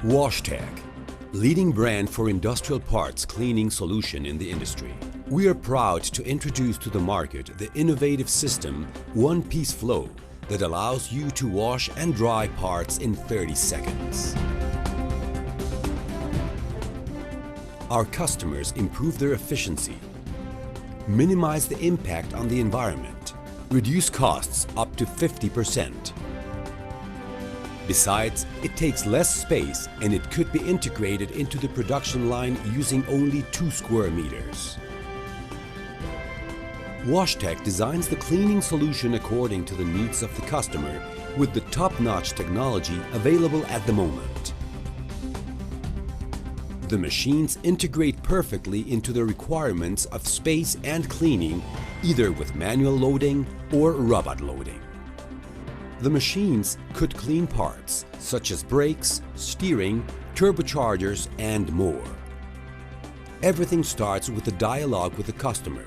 WashTec, leading brand for industrial parts cleaning solution in the industry. We are proud to introduce to the market the innovative system One Piece Flow that allows you to wash and dry parts in 30 seconds. Our customers improve their efficiency, minimize the impact on the environment, reduce costs up to 50%. Besides, it takes less space and it could be integrated into the production line using only 2 square meters. WashTec designs the cleaning solution according to the needs of the customer with the top-notch technology available at the moment. The machines integrate perfectly into the requirements of space and cleaning, either with manual loading or robot loading. The machines could clean parts such as brakes, steering, turbochargers, and more. Everything starts with the dialogue with the customer,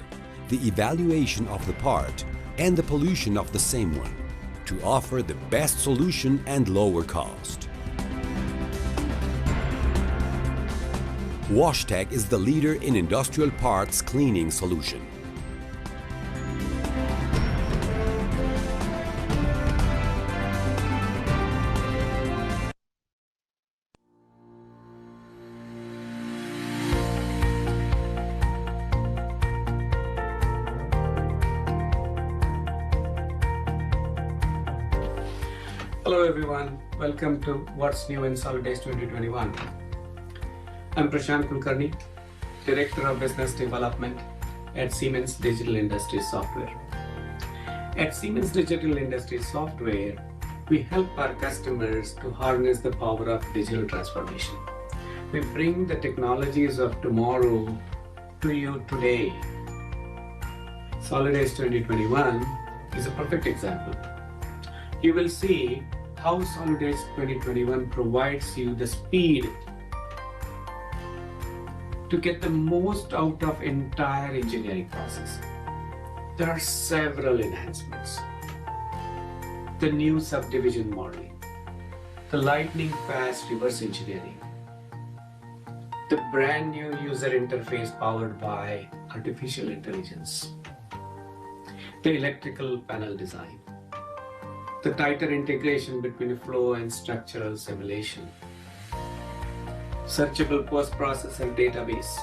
the evaluation of the part, and the pollution of the same one, to offer the best solution and lower cost. WashTec is the leader in industrial parts cleaning solution. Hello everyone, welcome to What's New in Solidays 2021. I'm Prashant Kulkarni, Director of Business Development at Siemens Digital Industries Software. At Siemens Digital Industries Software, we help our customers to harness the power of digital transformation. We bring the technologies of tomorrow to you today. Solidays 2021 is a perfect example. You will see how Solidays 2021 provides you the speed to get the most out of entire engineering process. There are several enhancements. The new subdivision modeling, the lightning fast reverse engineering, the brand new user interface powered by artificial intelligence, the electrical panel design, the tighter integration between flow and structural simulation, searchable post-processor database,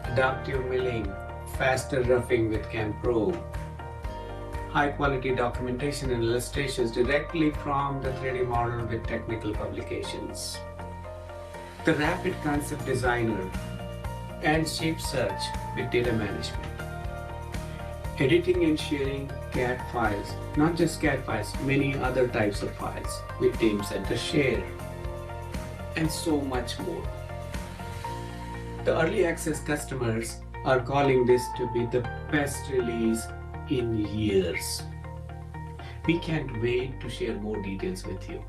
adaptive milling, faster roughing with CAMPro, high-quality documentation and illustrations directly from the 3D model with technical publications, the rapid concept designer, and shape search with data management. Editing and sharing CAD files, not just CAD files, many other types of files with Teamcenter Share, and so much more. The early access customers are calling this to be the best release in years. We can't wait to share more details with you.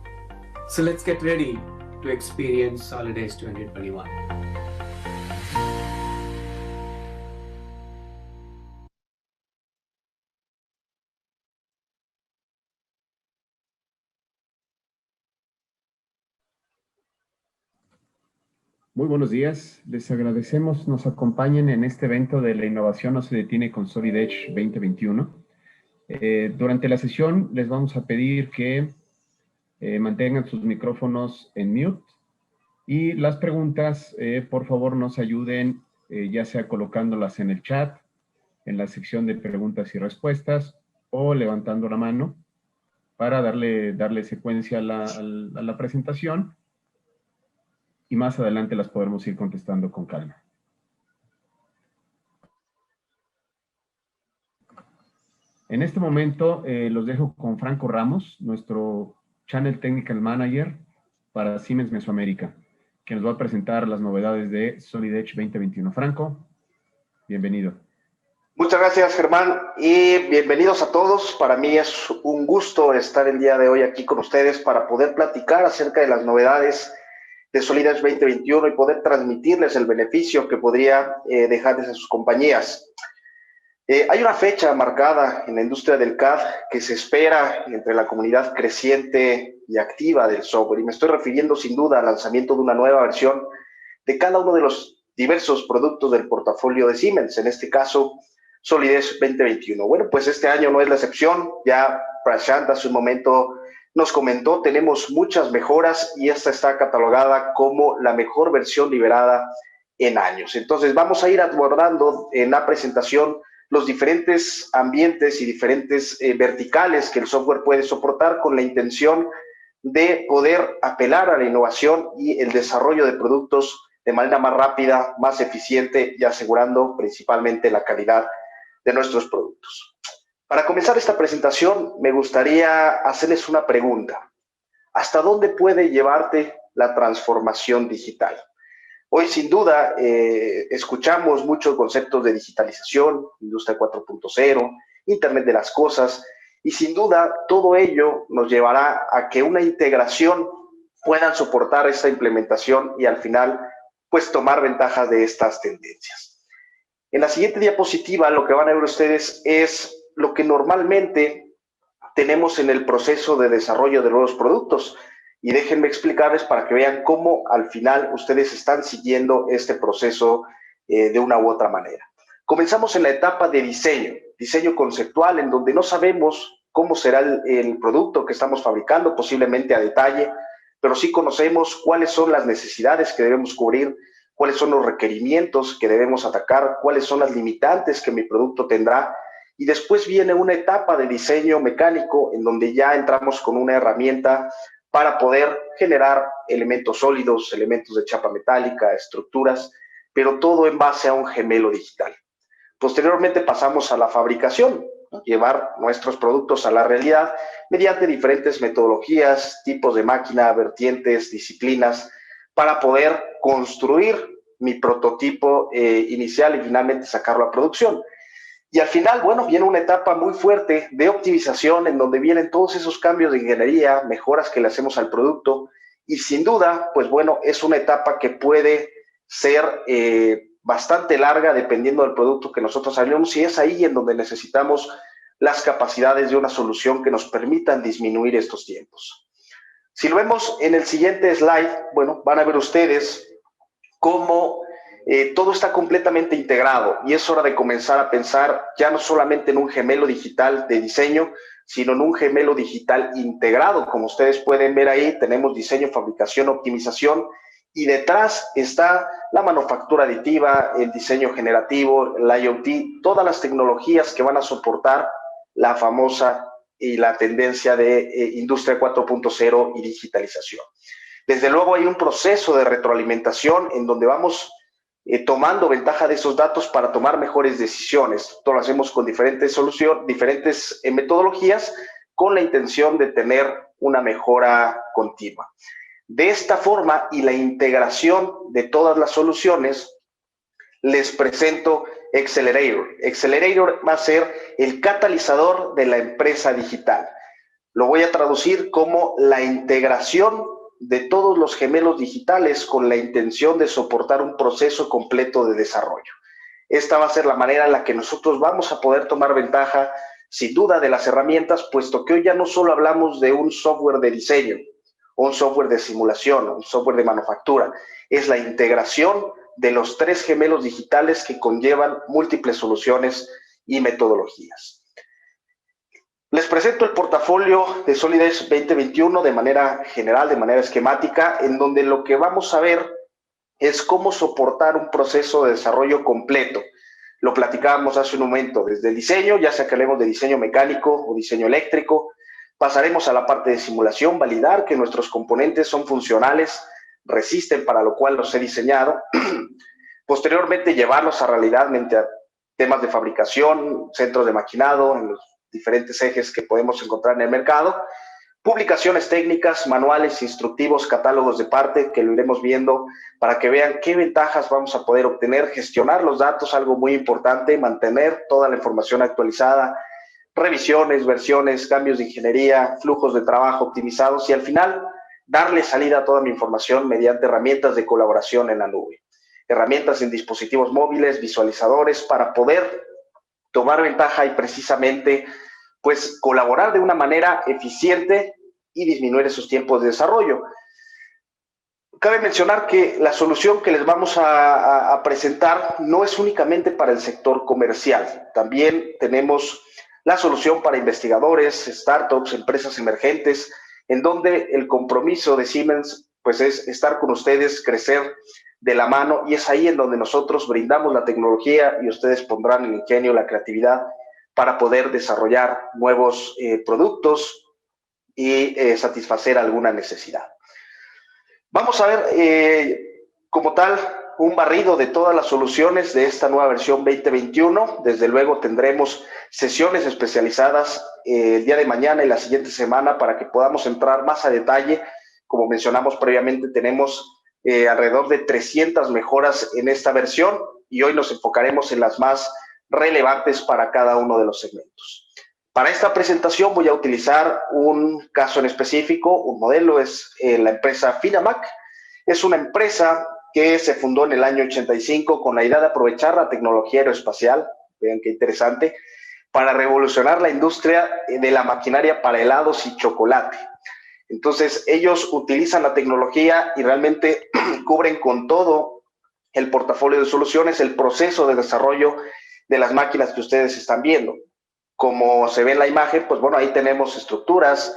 So let's get ready to experience Solid Edge 2021. Muy buenos días, les agradecemos nos acompañen en este evento de La innovación no se detiene con Solid Edge 2021. Durante la sesión les vamos a pedir que mantengan sus micrófonos en mute y las preguntas, por favor, nos ayuden ya sea colocándolas en el chat, en la sección de preguntas y respuestas o levantando la mano para darle secuencia a la presentación. Y más adelante las podremos ir contestando con calma. En este momento los dejo con Franco Ramos, nuestro Channel Technical Manager para Siemens Mesoamérica, que nos va a presentar las novedades de Solid Edge 2021. Franco, bienvenido. Muchas gracias, Germán, y bienvenidos a todos. Para mí es un gusto estar el día de hoy aquí con ustedes para poder platicar acerca de las novedades de Solid Edge 2021 y poder transmitirles el beneficio que podría dejarles a sus compañías. Hay una fecha marcada en la industria del CAD que se espera entre la comunidad creciente y activa del software, y me estoy refiriendo sin duda al lanzamiento de una nueva versión de cada uno de los diversos productos del portafolio de Siemens, en este caso Solid Edge 2021. Bueno, pues este año no es la excepción. Ya Prashant hace un momento nos comentó, tenemos muchas mejoras y esta está catalogada como la mejor versión liberada en años. Entonces vamos a ir abordando en la presentación los diferentes ambientes y diferentes verticales que el software puede soportar con la intención de poder apelar a la innovación y el desarrollo de productos de manera más rápida, más eficiente y asegurando principalmente la calidad de nuestros productos. Para comenzar esta presentación, me gustaría hacerles una pregunta. ¿Hasta dónde puede llevarte la transformación digital? Hoy, sin duda, escuchamos muchos conceptos de digitalización, Industria 4.0, Internet de las Cosas, y sin duda todo ello nos llevará a que una integración puedan soportar esta implementación y al final, pues, tomar ventajas de estas tendencias. En la siguiente diapositiva, lo que van a ver ustedes es lo que normalmente tenemos en el proceso de desarrollo de nuevos productos. Y déjenme explicarles para que vean cómo al final ustedes están siguiendo este proceso de una u otra manera. Comenzamos en la etapa de diseño conceptual, en donde no sabemos cómo será el producto que estamos fabricando, posiblemente a detalle, pero sí conocemos cuáles son las necesidades que debemos cubrir, cuáles son los requerimientos que debemos atacar, cuáles son las limitantes que mi producto tendrá. Y después viene una etapa de diseño mecánico en donde ya entramos con una herramienta para poder generar elementos sólidos, elementos de chapa metálica, estructuras, pero todo en base a un gemelo digital. Posteriormente pasamos a la fabricación, ¿no? Llevar nuestros productos a la realidad mediante diferentes metodologías, tipos de máquina, vertientes, disciplinas, para poder construir mi prototipo inicial y finalmente sacarlo a producción. Y al final, bueno, viene una etapa muy fuerte de optimización en donde vienen todos esos cambios de ingeniería, mejoras que le hacemos al producto y sin duda, pues bueno, es una etapa que puede ser bastante larga dependiendo del producto que nosotros hablemos y es ahí en donde necesitamos las capacidades de una solución que nos permitan disminuir estos tiempos. Si lo vemos en el siguiente slide, bueno, van a ver ustedes cómo todo está completamente integrado y es hora de comenzar a pensar ya no solamente en un gemelo digital de diseño, sino en un gemelo digital integrado. Como ustedes pueden ver ahí, tenemos diseño, fabricación, optimización y detrás está la manufactura aditiva, el diseño generativo, el IoT, todas las tecnologías que van a soportar la famosa y la tendencia de Industria 4.0 y digitalización. Desde luego hay un proceso de retroalimentación en donde vamos tomando ventaja de esos datos para tomar mejores decisiones. Esto lo hacemos con diferentes metodologías con la intención de tener una mejora continua. De esta forma y la integración de todas las soluciones, les presento Accelerator. Accelerator va a ser el catalizador de la empresa digital. Lo voy a traducir como la integración de todos los gemelos digitales con la intención de soportar un proceso completo de desarrollo. Esta va a ser la manera en la que nosotros vamos a poder tomar ventaja, sin duda, de las herramientas, puesto que hoy ya no solo hablamos de un software de diseño, un software de simulación, un software de manufactura, es la integración de los 3 gemelos digitales que conllevan múltiples soluciones y metodologías. Les presento el portafolio de Solid Edge 2021 de manera general, de manera esquemática, en donde lo que vamos a ver es cómo soportar un proceso de desarrollo completo. Lo platicábamos hace un momento, desde el diseño, ya sea que hablemos de diseño mecánico o diseño eléctrico, pasaremos a la parte de simulación, validar que nuestros componentes son funcionales, resisten para lo cual los he diseñado, posteriormente llevarlos a realidad mediante temas de fabricación, centros de maquinado, en los diferentes ejes que podemos encontrar en el mercado, publicaciones técnicas, manuales, instructivos, catálogos de parte que lo iremos viendo para que vean qué ventajas vamos a poder obtener, gestionar los datos, algo muy importante, mantener toda la información actualizada, revisiones, versiones, cambios de ingeniería, flujos de trabajo optimizados y al final darle salida a toda mi información mediante herramientas de colaboración en la nube, herramientas en dispositivos móviles, visualizadores para poder tomar ventaja y precisamente pues colaborar de una manera eficiente y disminuir esos tiempos de desarrollo. Cabe mencionar que la solución que les vamos a presentar no es únicamente para el sector comercial. También tenemos la solución para investigadores, startups, empresas emergentes, en donde el compromiso de Siemens pues es estar con ustedes, crecer de la mano, y es ahí en donde nosotros brindamos la tecnología y ustedes pondrán el ingenio, la creatividad para poder desarrollar nuevos productos y satisfacer alguna necesidad. Vamos a ver como tal un barrido de todas las soluciones de esta nueva versión 2021. Desde luego tendremos sesiones especializadas el día de mañana y la siguiente semana para que podamos entrar más a detalle. Como mencionamos previamente, tenemos alrededor de 300 mejoras en esta versión y hoy nos enfocaremos en las más relevantes para cada uno de los segmentos. Para esta presentación voy a utilizar un caso en específico, un modelo es la empresa Finamac. Es una empresa que se fundó en el año 85 con la idea de aprovechar la tecnología aeroespacial, vean qué interesante, para revolucionar la industria de la maquinaria para helados y chocolate. Entonces, ellos utilizan la tecnología y realmente cubren con todo el portafolio de soluciones el proceso de desarrollo de las máquinas que ustedes están viendo. Como se ve en la imagen, pues bueno, ahí tenemos estructuras,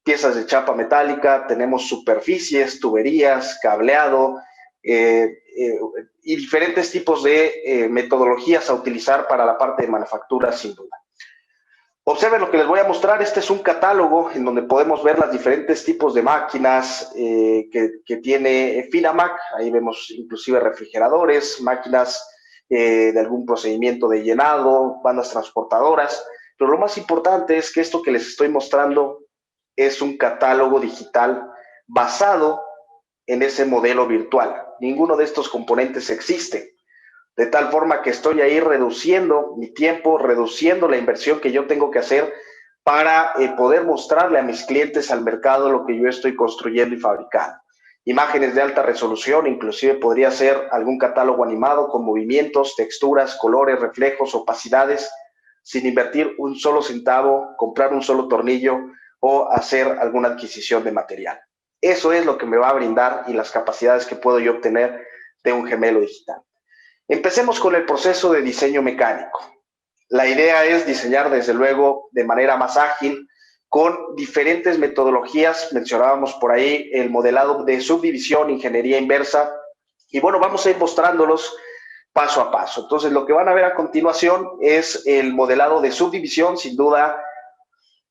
piezas de chapa metálica, tenemos superficies, tuberías, cableado y diferentes tipos de metodologías a utilizar para la parte de manufactura, sin duda. Observen lo que les voy a mostrar. Este es un catálogo en donde podemos ver los diferentes tipos de máquinas que tiene Finamac. Ahí vemos inclusive refrigeradores, máquinas de algún procedimiento de llenado, bandas transportadoras. Pero lo más importante es que esto que les estoy mostrando es un catálogo digital basado en ese modelo virtual. Ninguno de estos componentes existe. De tal forma que estoy ahí reduciendo mi tiempo, reduciendo la inversión que yo tengo que hacer para poder mostrarle a mis clientes, al mercado, lo que yo estoy construyendo y fabricando. Imágenes de alta resolución, inclusive podría ser algún catálogo animado con movimientos, texturas, colores, reflejos, opacidades, sin invertir un solo centavo, comprar un solo tornillo o hacer alguna adquisición de material. Eso es lo que me va a brindar y las capacidades que puedo yo obtener de un gemelo digital. Empecemos con el proceso de diseño mecánico. La idea es diseñar, desde luego, de manera más ágil, con diferentes metodologías. Mencionábamos por ahí el modelado de subdivisión, ingeniería inversa, y bueno, vamos a ir mostrándolos paso a paso. Entonces, lo que van a ver a continuación es el modelado de subdivisión. Sin duda,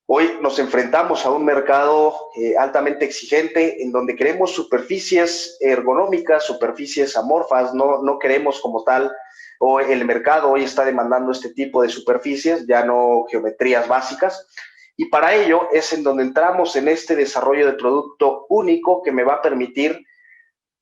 hoy nos enfrentamos a un mercado altamente exigente en donde queremos superficies ergonómicas, superficies amorfas, no queremos como tal, o el mercado hoy está demandando este tipo de superficies, ya no geometrías básicas, y para ello es en donde entramos en este desarrollo de producto único que me va a permitir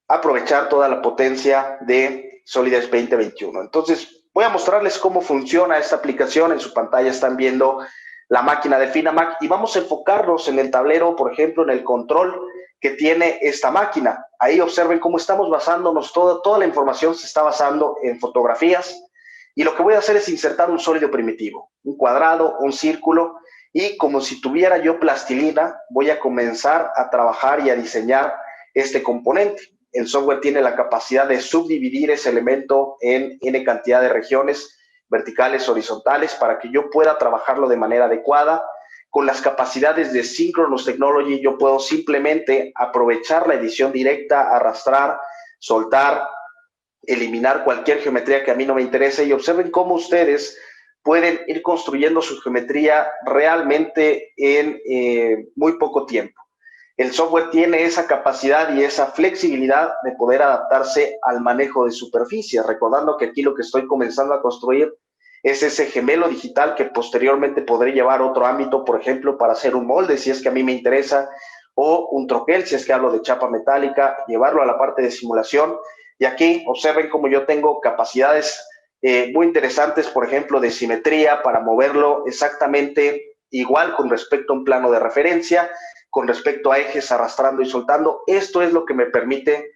aprovechar toda la potencia de Solid Edge 2021. Entonces, voy a mostrarles cómo funciona esta aplicación. En su pantalla están viendo la máquina de Finamac y vamos a enfocarnos en el tablero, por ejemplo, en el control que tiene esta máquina. Ahí observen cómo estamos basándonos, toda la información se está basando en fotografías y lo que voy a hacer es insertar un sólido primitivo, un cuadrado, un círculo y como si tuviera yo plastilina, voy a comenzar a trabajar y a diseñar este componente. El software tiene la capacidad de subdividir ese elemento en N cantidad de regiones verticales, horizontales, para que yo pueda trabajarlo de manera adecuada. Con las capacidades de Synchronous Technology, yo puedo simplemente aprovechar la edición directa, arrastrar, soltar, eliminar cualquier geometría que a mí no me interese y observen cómo ustedes pueden ir construyendo su geometría realmente en muy poco tiempo. El software tiene esa capacidad y esa flexibilidad de poder adaptarse al manejo de superficies, recordando que aquí lo que estoy comenzando a construir es ese gemelo digital que posteriormente podré llevar a otro ámbito, por ejemplo, para hacer un molde, si es que a mí me interesa, o un troquel, si es que hablo de chapa metálica, llevarlo a la parte de simulación. Y aquí observen cómo yo tengo capacidades muy interesantes, por ejemplo, de simetría para moverlo exactamente igual con respecto a un plano de referencia, con respecto a ejes arrastrando y soltando. Esto es lo que me permite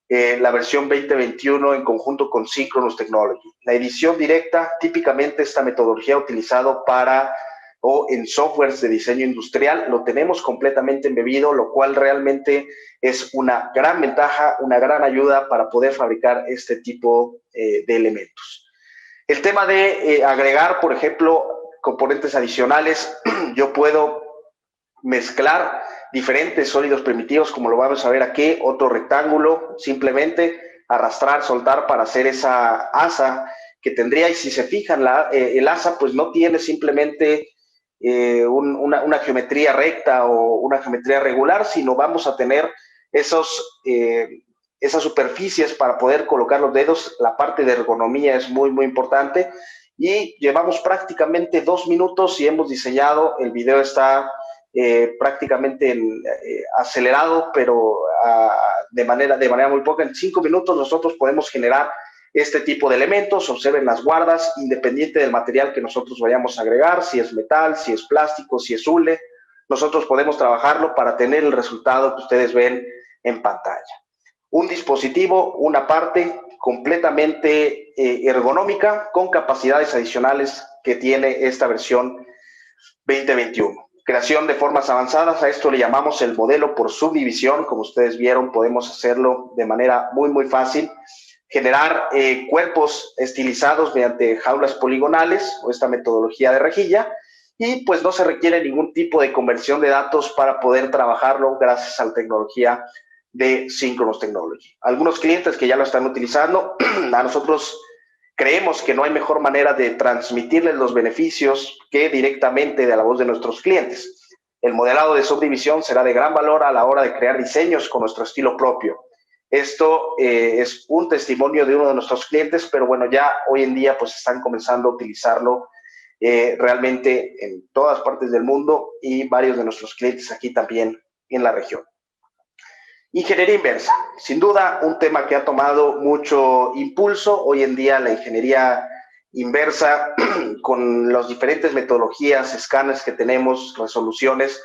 la versión 2021 en conjunto con Synchronous Technology. La edición directa, típicamente esta metodología utilizado para o en softwares de diseño industrial, lo tenemos completamente embebido, lo cual realmente es una gran ventaja, una gran ayuda para poder fabricar este tipo de elementos. El tema de agregar, por ejemplo, componentes adicionales, yo puedo mezclar diferentes sólidos primitivos, como lo vamos a ver aquí, otro rectángulo, simplemente arrastrar, soltar para hacer esa asa que tendría, y si se fijan, el asa pues no tiene simplemente una geometría recta o una geometría regular, sino vamos a tener esas superficies para poder colocar los dedos. La parte de ergonomía es muy, muy importante y llevamos prácticamente 2 minutos y hemos diseñado, el video está prácticamente acelerado, pero de manera muy poca. En 5 minutos nosotros podemos generar este tipo de elementos. Observen las guardas, independiente del material que nosotros vayamos a agregar, si es metal, si es plástico, si es hule, nosotros podemos trabajarlo para tener el resultado que ustedes ven en pantalla. Un dispositivo, una parte completamente ergonómica, con capacidades adicionales que tiene esta versión 2021. Creación de formas avanzadas, a esto le llamamos el modelo por subdivisión. Como ustedes vieron, podemos hacerlo de manera muy, muy fácil. Generar cuerpos estilizados mediante jaulas poligonales o esta metodología de rejilla, y pues no se requiere ningún tipo de conversión de datos para poder trabajarlo gracias a la tecnología de Synchronous Technology. Algunos clientes que ya lo están utilizando, a nosotros creemos que no hay mejor manera de transmitirles los beneficios que directamente de la voz de nuestros clientes. El modelado de subdivisión será de gran valor a la hora de crear diseños con nuestro estilo propio. Esto es un testimonio de uno de nuestros clientes, pero bueno, ya hoy en día pues están comenzando a utilizarlo realmente en todas partes del mundo y varios de nuestros clientes aquí también en la región. Ingeniería inversa, sin duda un tema que ha tomado mucho impulso. Hoy en día la ingeniería inversa, con las diferentes metodologías, escáneres que tenemos, resoluciones,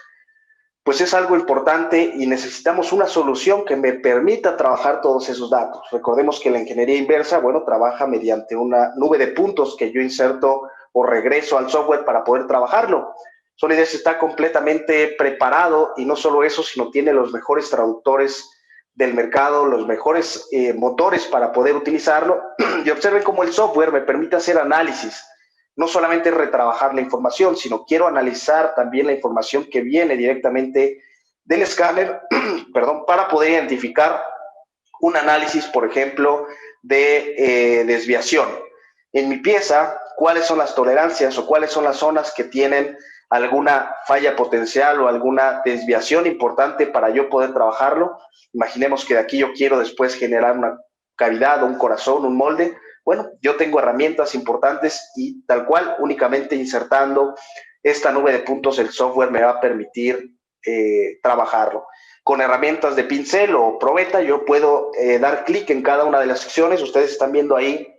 pues es algo importante y necesitamos una solución que me permita trabajar todos esos datos. Recordemos que la ingeniería inversa, bueno, trabaja mediante una nube de puntos que yo inserto o regreso al software para poder trabajarlo. SolidEdge está completamente preparado y no solo eso, sino tiene los mejores traductores del mercado, los mejores motores para poder utilizarlo. Y observen cómo el software me permite hacer análisis. No solamente retrabajar la información, sino quiero analizar también la información que viene directamente del escáner, perdón, para poder identificar un análisis, por ejemplo, de desviación. En mi pieza, cuáles son las tolerancias o cuáles son las zonas que tienen alguna falla potencial o alguna desviación importante para yo poder trabajarlo. Imaginemos que de aquí yo quiero después generar una cavidad o un corazón, un molde. Bueno, yo tengo herramientas importantes y tal cual, únicamente insertando esta nube de puntos, el software me va a permitir trabajarlo. Con herramientas de pincel o probeta, yo puedo dar clic en cada una de las secciones. Ustedes están viendo ahí,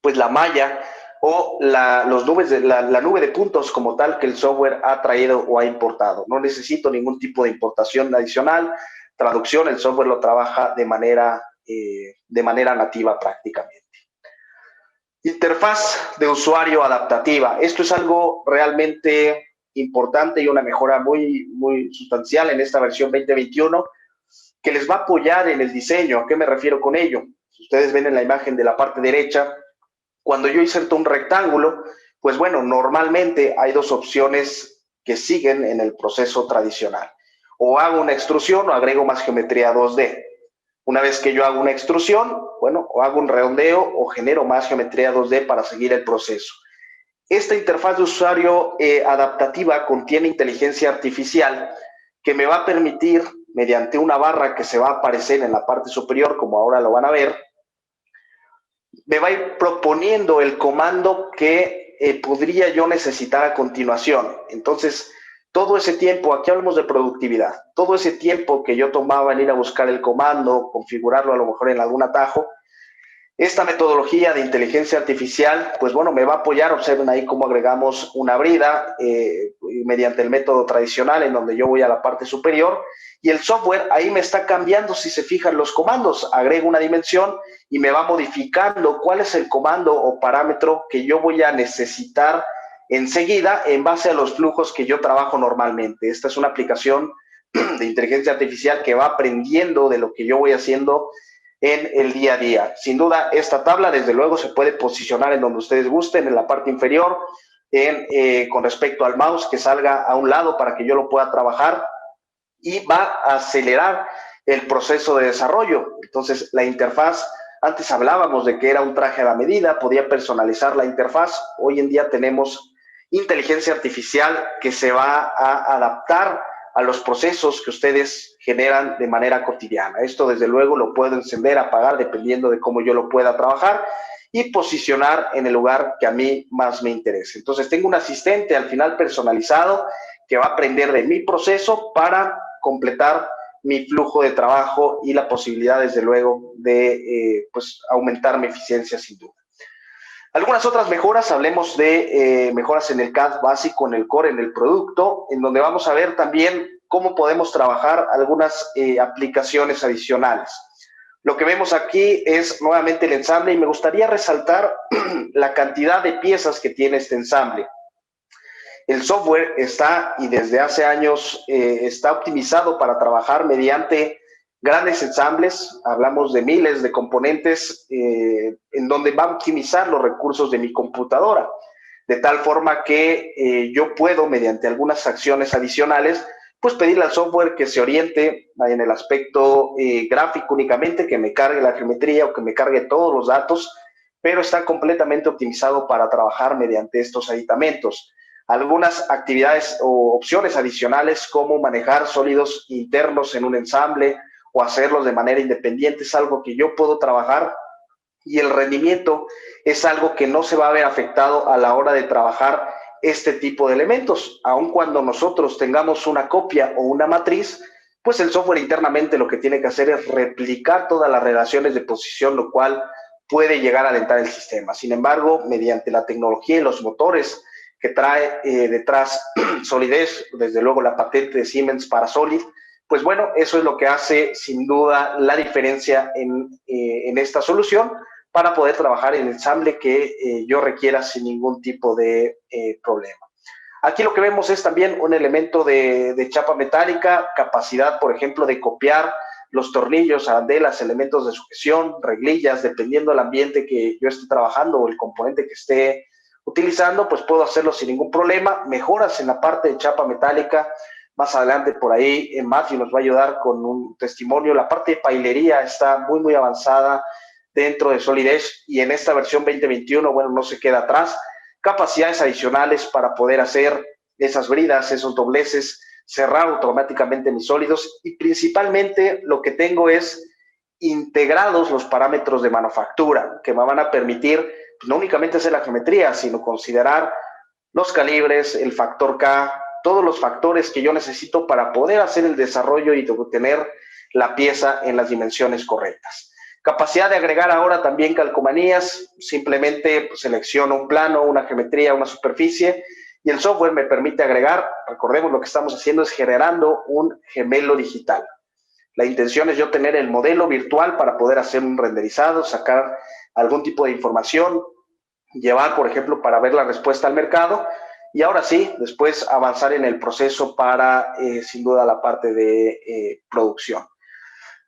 pues, la malla o la nube de puntos como tal que el software ha traído o ha importado. No necesito ningún tipo de importación adicional, traducción, el software lo trabaja de manera nativa prácticamente. Interfaz de usuario adaptativa. Esto es algo realmente importante y una mejora muy, muy sustancial en esta versión 2021 que les va a apoyar en el diseño. ¿A qué me refiero con ello? Si ustedes ven en la imagen de la parte derecha, cuando yo inserto un rectángulo, pues bueno, normalmente hay dos opciones que siguen en el proceso tradicional. O hago una extrusión o agrego más geometría 2D. Una vez que yo hago una extrusión, bueno, o hago un redondeo o genero más geometría 2D para seguir el proceso. Esta interfaz de usuario adaptativa contiene inteligencia artificial que me va a permitir, mediante una barra que se va a aparecer en la parte superior, como ahora lo van a ver, me va a ir proponiendo el comando que podría yo necesitar a continuación. Entonces, todo ese tiempo, aquí hablamos de productividad, todo ese tiempo que yo tomaba en ir a buscar el comando, configurarlo a lo mejor en algún atajo, esta metodología de inteligencia artificial, pues bueno, me va a apoyar. Observen ahí cómo agregamos una brida mediante el método tradicional en donde yo voy a la parte superior y el software ahí me está cambiando, si se fijan, los comandos. Agrego una dimensión y me va modificando cuál es el comando o parámetro que yo voy a necesitar enseguida en base a los flujos que yo trabajo normalmente. Esta es una aplicación de inteligencia artificial que va aprendiendo de lo que yo voy haciendo en el día a día. Sin duda, esta tabla, desde luego, se puede posicionar en donde ustedes gusten, en la parte inferior, con respecto al mouse, que salga a un lado para que yo lo pueda trabajar y va a acelerar el proceso de desarrollo. Entonces, la interfaz, antes hablábamos de que era un traje a la medida, podía personalizar la interfaz. Hoy en día tenemos inteligencia artificial que se va a adaptar a los procesos que ustedes generan de manera cotidiana. Esto, desde luego, lo puedo encender, apagar, dependiendo de cómo yo lo pueda trabajar y posicionar en el lugar que a mí más me interese. Entonces, tengo un asistente al final personalizado que va a aprender de mi proceso para completar mi flujo de trabajo y la posibilidad, desde luego, de pues, aumentar mi eficiencia sin duda. Algunas otras mejoras, hablemos de mejoras en el CAD básico, en el core, en el producto, en donde vamos a ver también cómo podemos trabajar algunas aplicaciones adicionales. Lo que vemos aquí es nuevamente el ensamble y me gustaría resaltar la cantidad de piezas que tiene este ensamble. El software está, y desde hace años, está optimizado para trabajar mediante grandes ensambles. Hablamos de miles de componentes en donde va a optimizar los recursos de mi computadora, de tal forma que yo puedo, mediante algunas acciones adicionales, pues pedirle al software que se oriente en el aspecto gráfico únicamente, que me cargue la geometría o que me cargue todos los datos, pero está completamente optimizado para trabajar mediante estos aditamentos. Algunas actividades o opciones adicionales, como manejar sólidos internos en un ensamble o hacerlos de manera independiente, es algo que yo puedo trabajar y el rendimiento es algo que no se va a ver afectado a la hora de trabajar este tipo de elementos. Aun cuando nosotros tengamos una copia o una matriz, pues el software internamente lo que tiene que hacer es replicar todas las relaciones de posición, lo cual puede llegar a alentar el sistema. Sin embargo, mediante la tecnología y los motores que trae detrás Solidez, desde luego la patente de Siemens para Solid, pues bueno, eso es lo que hace sin duda la diferencia en esta solución para poder trabajar en el ensamble que yo requiera sin ningún tipo de problema. Aquí lo que vemos es también un elemento de chapa metálica, capacidad, por ejemplo, de copiar los tornillos, arandelas, elementos de sujeción, reglillas, dependiendo del ambiente que yo esté trabajando o el componente que esté utilizando, pues puedo hacerlo sin ningún problema. Mejoras en la parte de chapa metálica. Más adelante por ahí Matthew nos va a ayudar con un testimonio. La parte de pailería está muy, muy avanzada dentro de Solid Edge y en esta versión 2021, bueno, no se queda atrás. Capacidades adicionales para poder hacer esas bridas, esos dobleces, cerrar automáticamente mis sólidos y principalmente lo que tengo es integrados los parámetros de manufactura que me van a permitir no únicamente hacer la geometría, sino considerar los calibres, el factor K, todos los factores que yo necesito para poder hacer el desarrollo y obtener la pieza en las dimensiones correctas. Capacidad de agregar ahora también calcomanías, simplemente pues, selecciono un plano, una geometría, una superficie y el software me permite agregar. Recordemos, lo que estamos haciendo es generando un gemelo digital. La intención es yo tener el modelo virtual para poder hacer un renderizado, sacar algún tipo de información, llevar, por ejemplo, para ver la respuesta al mercado y ahora sí, después avanzar en el proceso para, sin duda, la parte de producción.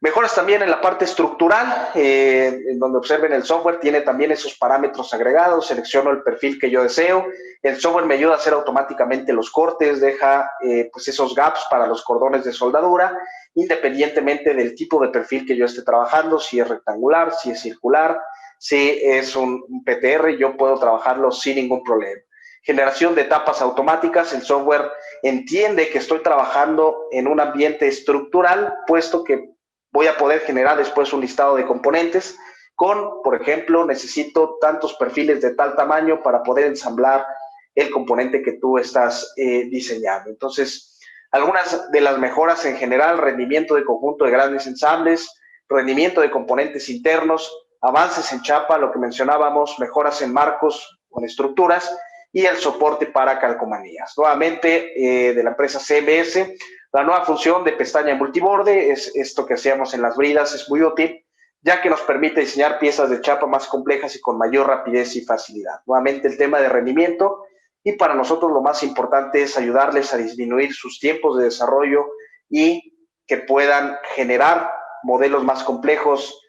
Mejoras también en la parte estructural, en donde observen el software, tiene también esos parámetros agregados, selecciono el perfil que yo deseo, el software me ayuda a hacer automáticamente los cortes, deja pues esos gaps para los cordones de soldadura, independientemente del tipo de perfil que yo esté trabajando, si es rectangular, si es circular, si es un PTR, yo puedo trabajarlo sin ningún problema. Generación de etapas automáticas, el software entiende que estoy trabajando en un ambiente estructural, puesto que voy a poder generar después un listado de componentes con, por ejemplo, necesito tantos perfiles de tal tamaño para poder ensamblar el componente que tú estás diseñando. Entonces, algunas de las mejoras en general: rendimiento de conjunto de grandes ensambles, rendimiento de componentes internos, avances en chapa, lo que mencionábamos, mejoras en marcos con estructuras y el soporte para calcomanías. Nuevamente, de la empresa CMS, la nueva función de pestaña multiborde, es esto que hacíamos en las bridas, es muy útil, ya que nos permite diseñar piezas de chapa más complejas y con mayor rapidez y facilidad. Nuevamente el tema de rendimiento, y para nosotros lo más importante es ayudarles a disminuir sus tiempos de desarrollo y que puedan generar modelos más complejos,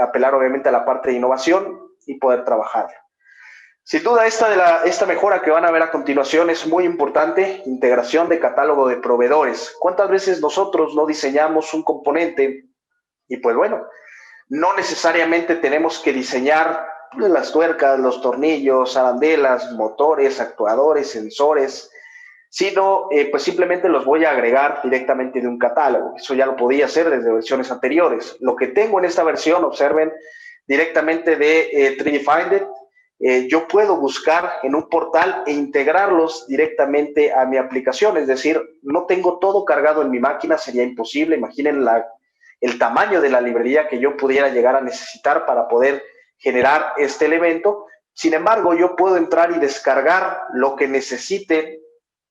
apelar obviamente a la parte de innovación y poder trabajarlo. Sin duda, esta mejora que van a ver a continuación es muy importante: integración de catálogo de proveedores. ¿Cuántas veces nosotros no diseñamos un componente y pues bueno, no necesariamente tenemos que diseñar las tuercas, los tornillos, arandelas, motores, actuadores, sensores, sino pues simplemente los voy a agregar directamente de un catálogo? Eso ya lo podía hacer desde versiones anteriores. Lo que tengo en esta versión, observen, directamente de 3D Finder, yo puedo buscar en un portal e integrarlos directamente a mi aplicación. Es decir, no tengo todo cargado en mi máquina, sería imposible. Imaginen el tamaño de la librería que yo pudiera llegar a necesitar para poder generar este elemento. Sin embargo, yo puedo entrar y descargar lo que necesite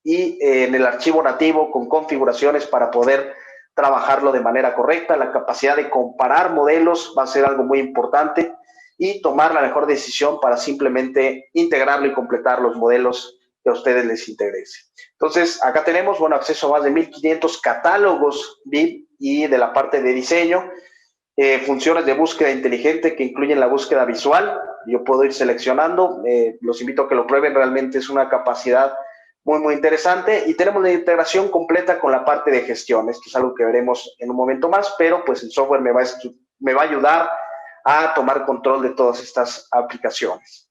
y en el archivo nativo con configuraciones para poder trabajarlo de manera correcta. La capacidad de comparar modelos va a ser algo muy importante y tomar la mejor decisión para simplemente integrarlo y completar los modelos que a ustedes les interese. Entonces, acá tenemos, bueno, acceso a más de 1500 catálogos BIM y de la parte de diseño, funciones de búsqueda inteligente que incluyen la búsqueda visual. Yo puedo ir seleccionando, los invito a que lo prueben, realmente es una capacidad muy, muy interesante. Y tenemos la integración completa con la parte de gestión. Esto es algo que veremos en un momento más, pero pues el software me va a ayudar a tomar control de todas estas aplicaciones.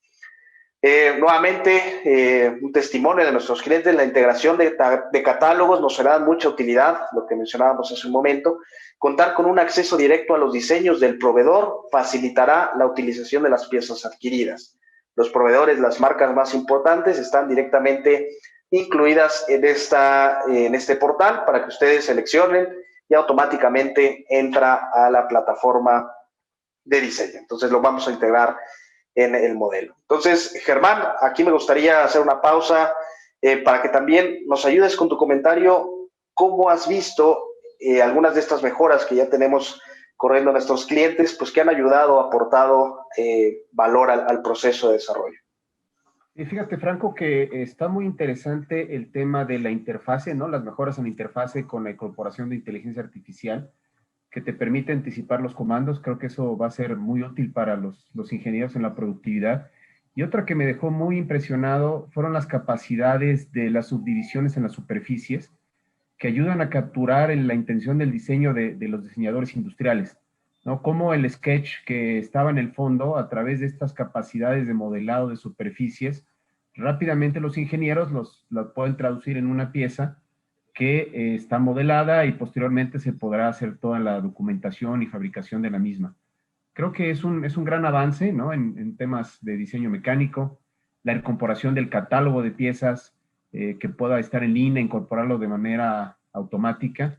Nuevamente, un testimonio de nuestros clientes: la integración de catálogos nos será de mucha utilidad, lo que mencionábamos hace un momento. Contar con un acceso directo a los diseños del proveedor facilitará la utilización de las piezas adquiridas. Los proveedores, las marcas más importantes, están directamente incluidas en este portal para que ustedes seleccionen y automáticamente entra a la plataforma de diseño. Entonces lo vamos a integrar en el modelo. Entonces, Germán, aquí me gustaría hacer una pausa para que también nos ayudes con tu comentario. ¿Cómo has visto algunas de estas mejoras que ya tenemos corriendo a nuestros clientes, pues que han ayudado, aportado valor al proceso de desarrollo? Y fíjate, Franco, que está muy interesante el tema de la interfase, ¿no? Las mejoras en la interfase con la incorporación de inteligencia artificial, que te permite anticipar los comandos. Creo que eso va a ser muy útil para los ingenieros en la productividad. Y otra que me dejó muy impresionado fueron las capacidades de las subdivisiones en las superficies, que ayudan a capturar la intención del diseño de los diseñadores industriales, ¿no? Como el sketch que estaba en el fondo, a través de estas capacidades de modelado de superficies, rápidamente los ingenieros lo pueden traducir en una pieza que está modelada y posteriormente se podrá hacer toda la documentación y fabricación de la misma. Creo que es un gran avance, ¿no? en temas de diseño mecánico, la incorporación del catálogo de piezas que pueda estar en línea, incorporarlo de manera automática,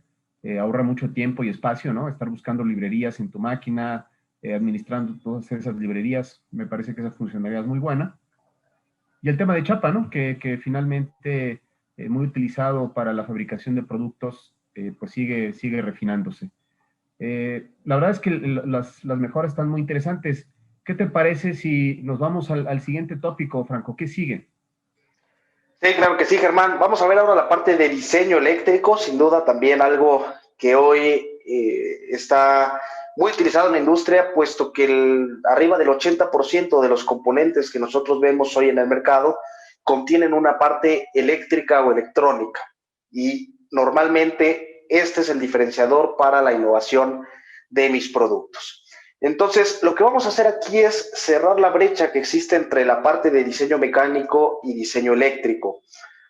ahorra mucho tiempo y espacio, ¿no? Estar buscando librerías en tu máquina, administrando todas esas librerías. Me parece que esa funcionalidad es muy buena. Y el tema de chapa, ¿no? Que finalmente muy utilizado para la fabricación de productos, pues sigue refinándose. La verdad es que las mejoras están muy interesantes. ¿Qué te parece si nos vamos al siguiente tópico, Franco? ¿Qué sigue? Sí, claro que sí, Germán. Vamos a ver ahora la parte de diseño eléctrico, sin duda también algo que hoy está muy utilizado en la industria, puesto que arriba del 80% de los componentes que nosotros vemos hoy en el mercado contienen una parte eléctrica o electrónica. Y normalmente este es el diferenciador para la innovación de mis productos. Entonces, lo que vamos a hacer aquí es cerrar la brecha que existe entre la parte de diseño mecánico y diseño eléctrico.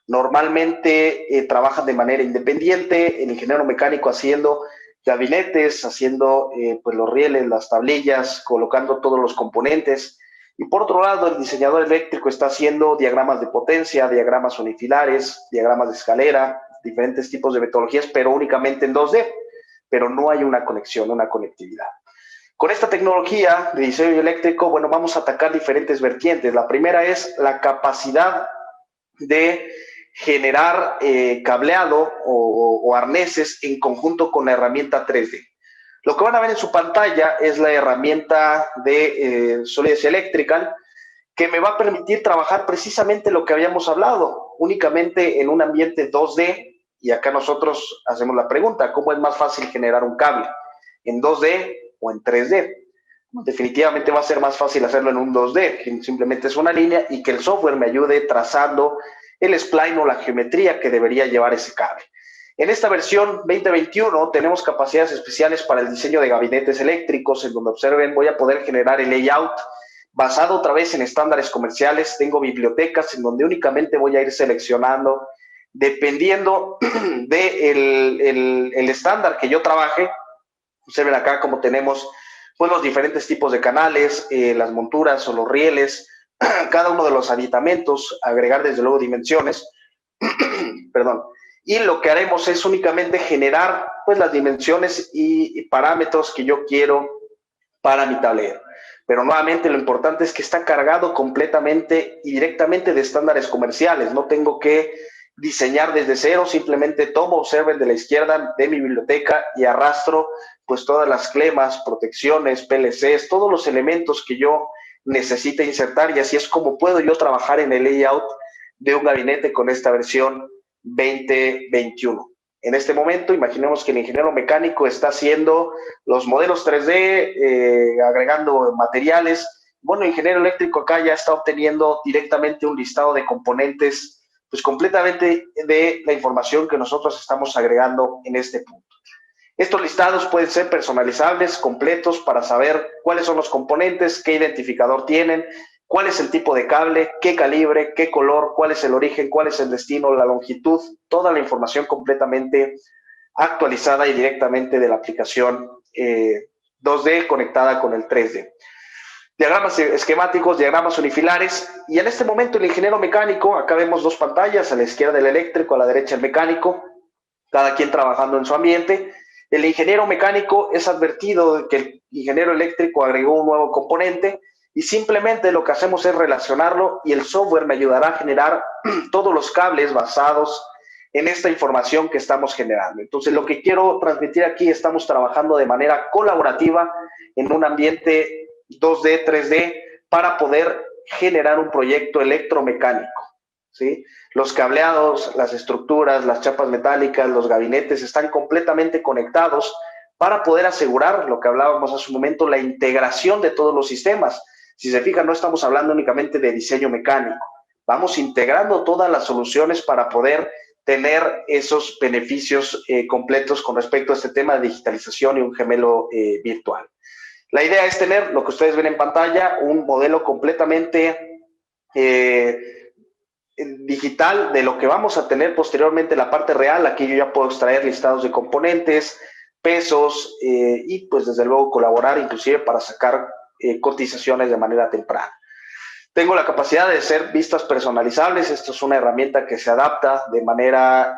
Normalmente trabajan de manera independiente, el ingeniero mecánico haciendo gabinetes, haciendo pues los rieles, las tablillas, colocando todos los componentes. Y por otro lado, el diseñador eléctrico está haciendo diagramas de potencia, diagramas unifilares, diagramas de escalera, diferentes tipos de metodologías, pero únicamente en 2D, pero no hay una conexión, una conectividad. Con esta tecnología de diseño eléctrico, bueno, vamos a atacar diferentes vertientes. La primera es la capacidad de generar cableado o arneses en conjunto con la herramienta 3D. Lo que van a ver en su pantalla es la herramienta de Solidus Electrical, que me va a permitir trabajar precisamente lo que habíamos hablado, únicamente en un ambiente 2D, y acá nosotros hacemos la pregunta, ¿cómo es más fácil generar un cable? ¿En 2D o en 3D? Definitivamente va a ser más fácil hacerlo en un 2D, que simplemente es una línea y que el software me ayude trazando el spline o la geometría que debería llevar ese cable. En esta versión 2021 tenemos capacidades especiales para el diseño de gabinetes eléctricos, en donde observen, voy a poder generar el layout basado otra vez en estándares comerciales. Tengo bibliotecas en donde únicamente voy a ir seleccionando, dependiendo del estándar que yo trabaje. Observen acá cómo tenemos pues, los diferentes tipos de canales, las monturas o los rieles, cada uno de los aditamentos, agregar desde luego dimensiones, perdón, y lo que haremos es únicamente generar pues las dimensiones y parámetros que yo quiero para mi tablero. Pero nuevamente lo importante es que está cargado completamente y directamente de estándares comerciales, no tengo que diseñar desde cero, simplemente tomo, observen de la izquierda de mi biblioteca y arrastro pues todas las clemas, protecciones, PLCs, todos los elementos que yo necesite insertar, y así es como puedo yo trabajar en el layout de un gabinete con esta versión 2021. En este momento, imaginemos que el ingeniero mecánico está haciendo los modelos 3D, agregando materiales. Bueno, el ingeniero eléctrico acá ya está obteniendo directamente un listado de componentes, pues completamente de la información que nosotros estamos agregando en este punto. Estos listados pueden ser personalizables, completos, para saber cuáles son los componentes, qué identificador tienen, cuál es el tipo de cable, qué calibre, qué color, cuál es el origen, cuál es el destino, la longitud, toda la información completamente actualizada y directamente de la aplicación 2D conectada con el 3D. Diagramas esquemáticos, diagramas unifilares, y en este momento el ingeniero mecánico, acá vemos dos pantallas, a la izquierda el eléctrico, a la derecha el mecánico, cada quien trabajando en su ambiente. El ingeniero mecánico es advertido de que el ingeniero eléctrico agregó un nuevo componente, y simplemente lo que hacemos es relacionarlo, y el software me ayudará a generar todos los cables basados en esta información que estamos generando. Entonces, lo que quiero transmitir aquí, estamos trabajando de manera colaborativa en un ambiente 2D, 3D, para poder generar un proyecto electromecánico, ¿sí? Los cableados, las estructuras, las chapas metálicas, los gabinetes están completamente conectados para poder asegurar, lo que hablábamos hace un momento, la integración de todos los sistemas. Si se fijan, no estamos hablando únicamente de diseño mecánico, vamos integrando todas las soluciones para poder tener esos beneficios completos con respecto a este tema de digitalización y un gemelo virtual. La idea es tener, lo que ustedes ven en pantalla, un modelo completamente digital de lo que vamos a tener posteriormente en la parte real. Aquí yo ya puedo extraer listados de componentes, pesos y pues desde luego colaborar inclusive para sacar cotizaciones de manera temprana. Tengo la capacidad de hacer vistas personalizables. Esto es una herramienta que se adapta de manera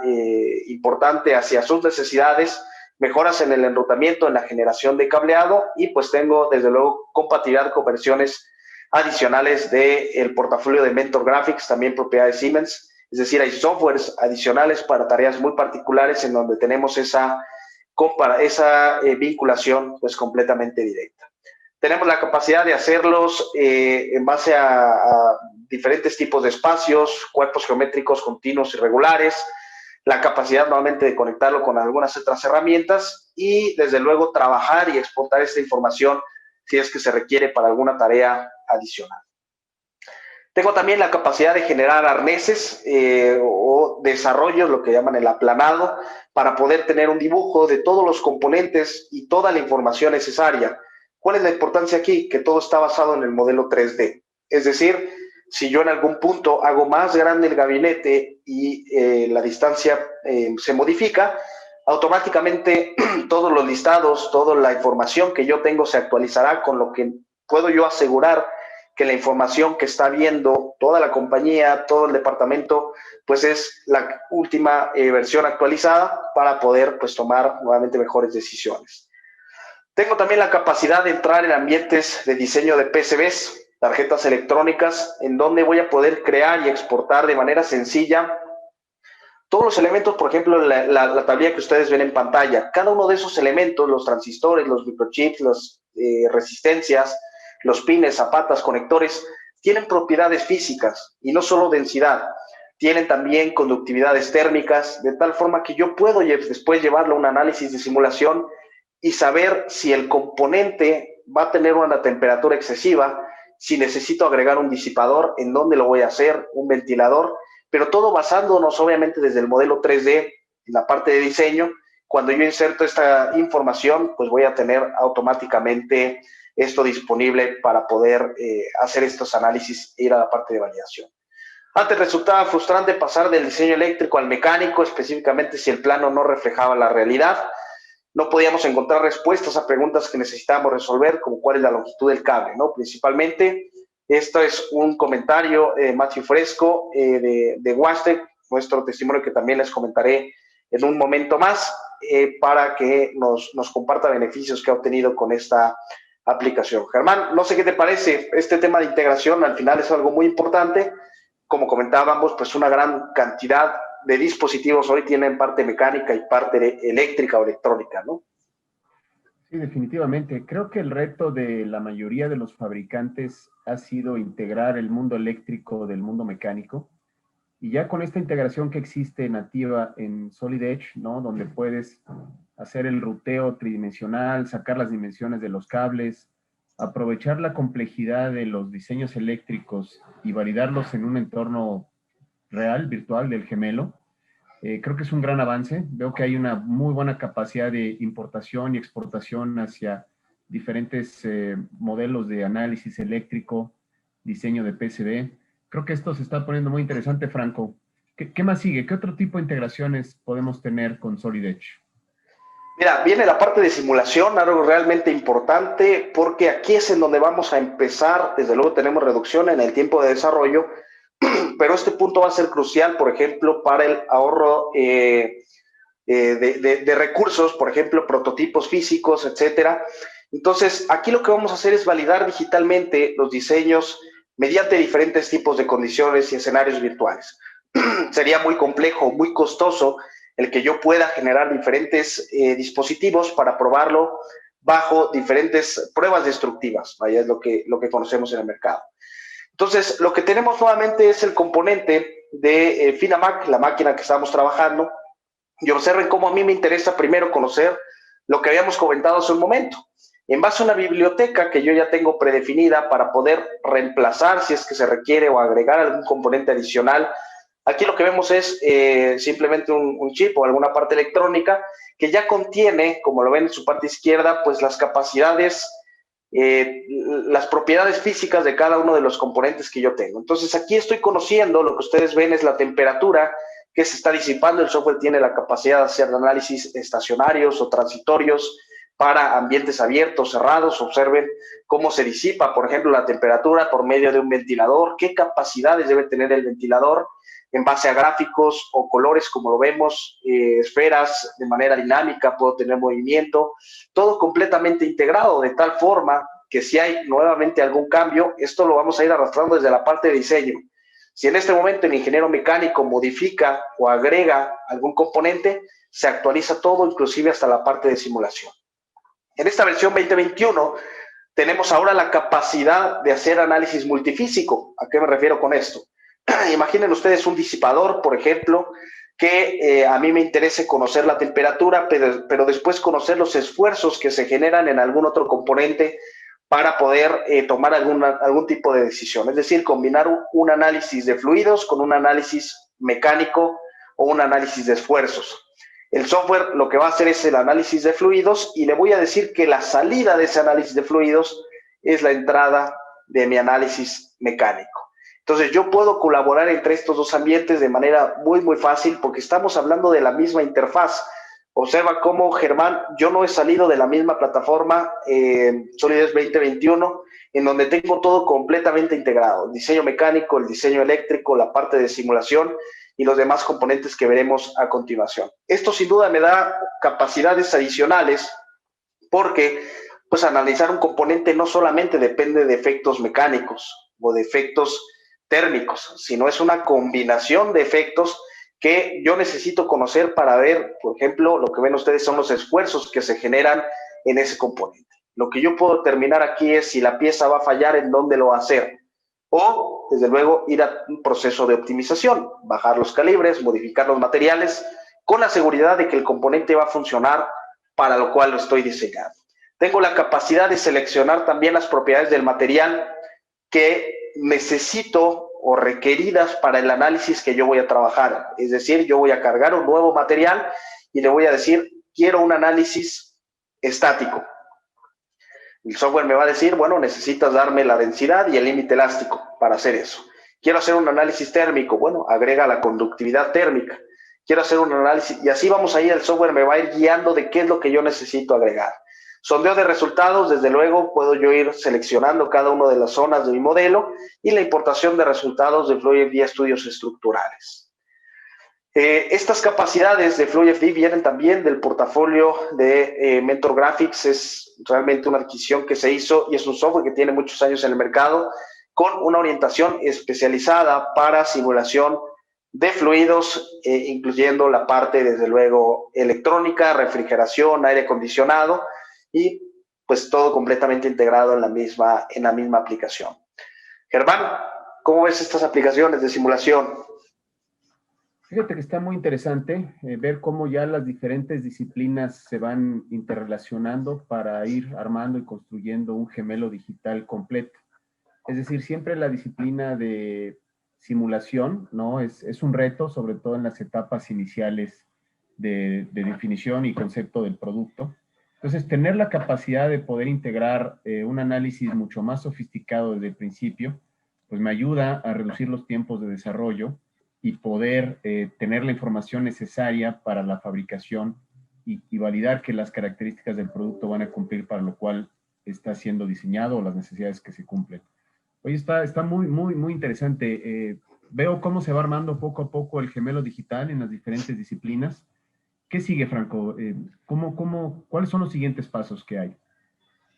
importante hacia sus necesidades, mejoras en el enrutamiento, en la generación de cableado, y pues tengo desde luego compatibilidad con versiones adicionales del portafolio de Mentor Graphics, también propiedad de Siemens. Es decir, hay softwares adicionales para tareas muy particulares en donde tenemos esa vinculación pues completamente directa. Tenemos la capacidad de hacerlos en base a diferentes tipos de espacios, cuerpos geométricos continuos y regulares, la capacidad nuevamente de conectarlo con algunas otras herramientas y desde luego trabajar y exportar esta información si es que se requiere para alguna tarea adicional. Tengo también la capacidad de generar arneses o desarrollos, lo que llaman el aplanado, para poder tener un dibujo de todos los componentes y toda la información necesaria. ¿Cuál es la importancia aquí? Que todo está basado en el modelo 3D. Es decir, si yo en algún punto hago más grande el gabinete y la distancia se modifica, automáticamente todos los listados, toda la información que yo tengo se actualizará, con lo que puedo yo asegurar que la información que está viendo toda la compañía, todo el departamento, pues es la última versión actualizada para poder pues tomar nuevamente mejores decisiones. Tengo también la capacidad de entrar en ambientes de diseño de PCBs, tarjetas electrónicas, en donde voy a poder crear y exportar de manera sencilla todos los elementos, por ejemplo, la tablilla que ustedes ven en pantalla. Cada uno de esos elementos, los transistores, los microchips, las resistencias, los pines, zapatas, conectores, tienen propiedades físicas y no solo densidad. Tienen también conductividades térmicas, de tal forma que yo puedo después llevarlo a un análisis de simulación y saber si el componente va a tener una temperatura excesiva, si necesito agregar un disipador, en dónde lo voy a hacer, un ventilador, pero todo basándonos obviamente desde el modelo 3D, en la parte de diseño. Cuando yo inserto esta información, pues voy a tener automáticamente esto disponible para poder hacer estos análisis e ir a la parte de validación. Antes resultaba frustrante pasar del diseño eléctrico al mecánico, específicamente si el plano no reflejaba la realidad. No podíamos encontrar respuestas a preguntas que necesitábamos resolver, como cuál es la longitud del cable, ¿no? Principalmente, esto es un comentario de Matthew Fresco de Wastec, nuestro testimonio que también les comentaré en un momento más, para que nos comparta beneficios que ha obtenido con esta aplicación. Germán, no sé qué te parece este tema de integración. Al final es algo muy importante. Como comentábamos, pues una gran cantidad de dispositivos hoy tienen parte mecánica y parte eléctrica o electrónica, ¿no? Sí, definitivamente. Creo que el reto de la mayoría de los fabricantes ha sido integrar el mundo eléctrico del mundo mecánico. Y ya con esta integración que existe nativa en Solid Edge, ¿no? Donde puedes hacer el ruteo tridimensional, sacar las dimensiones de los cables, aprovechar la complejidad de los diseños eléctricos y validarlos en un entorno real, virtual, del gemelo. Creo que es un gran avance. Veo que hay una muy buena capacidad de importación y exportación hacia diferentes modelos de análisis eléctrico, diseño de PCB. Creo que esto se está poniendo muy interesante, Franco. ¿Qué más sigue? ¿Qué otro tipo de integraciones podemos tener con Solid Edge? Mira, viene la parte de simulación, algo realmente importante, porque aquí es en donde vamos a empezar. Desde luego tenemos reducción en el tiempo de desarrollo, pero este punto va a ser crucial, por ejemplo, para el ahorro de recursos, por ejemplo, prototipos físicos, etcétera. Entonces, aquí lo que vamos a hacer es validar digitalmente los diseños mediante diferentes tipos de condiciones y escenarios virtuales. Sería muy complejo, muy costoso el que yo pueda generar diferentes dispositivos para probarlo bajo diferentes pruebas destructivas. Vaya, es lo que conocemos en el mercado. Entonces, lo que tenemos nuevamente es el componente de Finamac, la máquina que estamos trabajando, y observen cómo a mí me interesa primero conocer lo que habíamos comentado hace un momento. En base a una biblioteca que yo ya tengo predefinida para poder reemplazar si es que se requiere o agregar algún componente adicional, aquí lo que vemos es simplemente un chip o alguna parte electrónica que ya contiene, como lo ven en su parte izquierda, pues las capacidades, las propiedades físicas de cada uno de los componentes que yo tengo. Entonces aquí estoy conociendo, lo que ustedes ven es la temperatura que se está disipando. El software tiene la capacidad de hacer análisis estacionarios o transitorios para ambientes abiertos, cerrados. Observen cómo se disipa, por ejemplo, la temperatura por medio de un ventilador, qué capacidades debe tener el ventilador en base a gráficos o colores, como lo vemos, esferas de manera dinámica, puedo tener movimiento, todo completamente integrado de tal forma que si hay nuevamente algún cambio, esto lo vamos a ir arrastrando desde la parte de diseño. Si en este momento el ingeniero mecánico modifica o agrega algún componente, se actualiza todo, inclusive hasta la parte de simulación. En esta versión 2021 tenemos ahora la capacidad de hacer análisis multifísico. ¿A qué me refiero con esto? Imaginen ustedes un disipador, por ejemplo, que a mí me interese conocer la temperatura, pero después conocer los esfuerzos que se generan en algún otro componente para poder tomar algún tipo de decisión. Es decir, combinar un análisis de fluidos con un análisis mecánico o un análisis de esfuerzos. El software lo que va a hacer es el análisis de fluidos y le voy a decir que la salida de ese análisis de fluidos es la entrada de mi análisis mecánico. Entonces, yo puedo colaborar entre estos dos ambientes de manera muy, muy fácil porque estamos hablando de la misma interfaz. Observa cómo, Germán, yo no he salido de la misma plataforma SolidEdge 2021, en donde tengo todo completamente integrado. El diseño mecánico, el diseño eléctrico, la parte de simulación y los demás componentes que veremos a continuación. Esto sin duda me da capacidades adicionales porque pues analizar un componente no solamente depende de efectos mecánicos o de efectos térmicos, sino es una combinación de efectos que yo necesito conocer para ver, por ejemplo, lo que ven ustedes son los esfuerzos que se generan en ese componente. Lo que yo puedo determinar aquí es si la pieza va a fallar, en dónde lo va a hacer. O, desde luego, ir a un proceso de optimización, bajar los calibres, modificar los materiales, con la seguridad de que el componente va a funcionar para lo cual lo estoy diseñando. Tengo la capacidad de seleccionar también las propiedades del material que necesito o requeridas para el análisis que yo voy a trabajar. Es decir, yo voy a cargar un nuevo material y le voy a decir, quiero un análisis estático. El software me va a decir, bueno, necesitas darme la densidad y el límite elástico para hacer eso. Quiero hacer un análisis térmico, bueno, agrega la conductividad térmica. Quiero hacer un análisis, y así vamos a ir, el software me va a ir guiando de qué es lo que yo necesito agregar. Sondeo de resultados, desde luego, puedo yo ir seleccionando cada una de las zonas de mi modelo y la importación de resultados de FluidFD a estudios estructurales. Estas capacidades de FluidFD vienen también del portafolio de Mentor Graphics. Es realmente una adquisición que se hizo y es un software que tiene muchos años en el mercado con una orientación especializada para simulación de fluidos, incluyendo la parte, desde luego, electrónica, refrigeración, aire acondicionado, y pues todo completamente integrado en la misma aplicación. Germán, ¿cómo ves estas aplicaciones de simulación? Fíjate que está muy interesante ver cómo ya las diferentes disciplinas se van interrelacionando para ir armando y construyendo un gemelo digital completo. Es decir, siempre la disciplina de simulación, ¿no? Es un reto, sobre todo en las etapas iniciales de definición y concepto del producto. Entonces, tener la capacidad de poder integrar un análisis mucho más sofisticado desde el principio, pues me ayuda a reducir los tiempos de desarrollo y poder tener la información necesaria para la fabricación y validar que las características del producto van a cumplir para lo cual está siendo diseñado o las necesidades que se cumplen. Oye, está muy interesante. Veo cómo se va armando poco a poco el gemelo digital en las diferentes disciplinas. ¿Qué sigue, Franco? ¿Cuáles son los siguientes pasos que hay?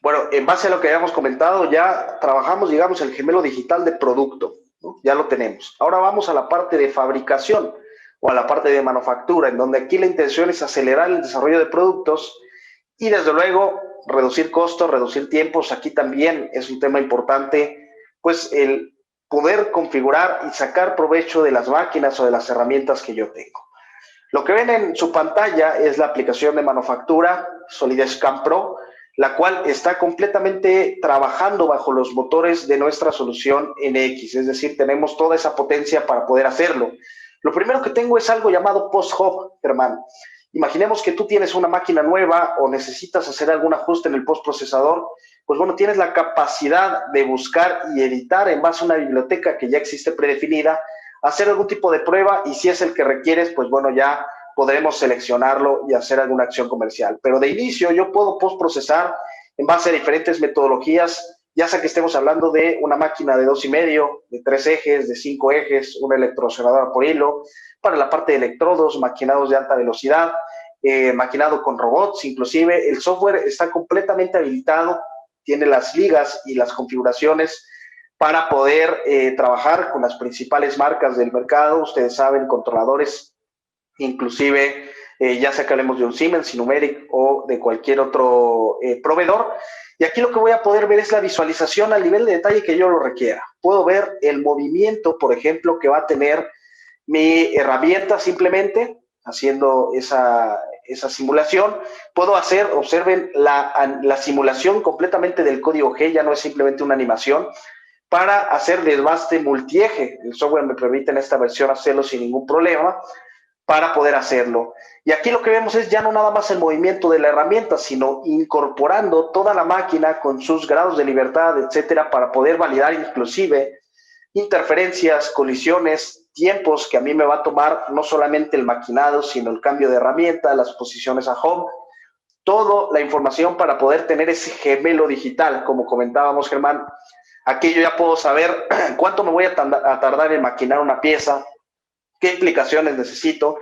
Bueno, en base a lo que habíamos comentado, ya trabajamos, digamos, el gemelo digital de producto, ¿no? Ya lo tenemos. Ahora vamos a la parte de fabricación o a la parte de manufactura, en donde aquí la intención es acelerar el desarrollo de productos y, desde luego, reducir costos, reducir tiempos. Aquí también es un tema importante, pues, el poder configurar y sacar provecho de las máquinas o de las herramientas que yo tengo. Lo que ven en su pantalla es la aplicación de manufactura SolidEdge CAM Pro, la cual está completamente trabajando bajo los motores de nuestra solución NX, es decir, tenemos toda esa potencia para poder hacerlo. Lo primero que tengo es algo llamado post-hop, Germán. Imaginemos que tú tienes una máquina nueva o necesitas hacer algún ajuste en el postprocesador, pues bueno, tienes la capacidad de buscar y editar en base a una biblioteca que ya existe predefinida, hacer algún tipo de prueba y si es el que requieres, pues bueno, ya podremos seleccionarlo y hacer alguna acción comercial. Pero de inicio yo puedo postprocesar en base a diferentes metodologías, ya sea que estemos hablando de una máquina de 2,5, de 3 ejes, de 5 ejes, una electroceradora por hilo, para la parte de electrodos, maquinados de alta velocidad, maquinado con robots, inclusive el software está completamente habilitado, tiene las ligas y las configuraciones para poder trabajar con las principales marcas del mercado. Ustedes saben, controladores, inclusive ya sea que hablemos de un Siemens, Numeric o de cualquier otro proveedor. Y aquí lo que voy a poder ver es la visualización al nivel de detalle que yo lo requiera. Puedo ver el movimiento, por ejemplo, que va a tener mi herramienta simplemente haciendo esa simulación. Puedo hacer, observen, la simulación completamente del código G, ya no es simplemente una animación, para hacer desbaste multieje. El software me permite en esta versión hacerlo sin ningún problema para poder hacerlo. Y aquí lo que vemos es ya no nada más el movimiento de la herramienta, sino incorporando toda la máquina con sus grados de libertad, etcétera, para poder validar inclusive interferencias, colisiones, tiempos que a mí me va a tomar no solamente el maquinado, sino el cambio de herramienta, las posiciones a home, toda la información para poder tener ese gemelo digital, como comentábamos, Germán. Aquí yo ya puedo saber cuánto me voy a tardar en maquinar una pieza, qué implicaciones necesito,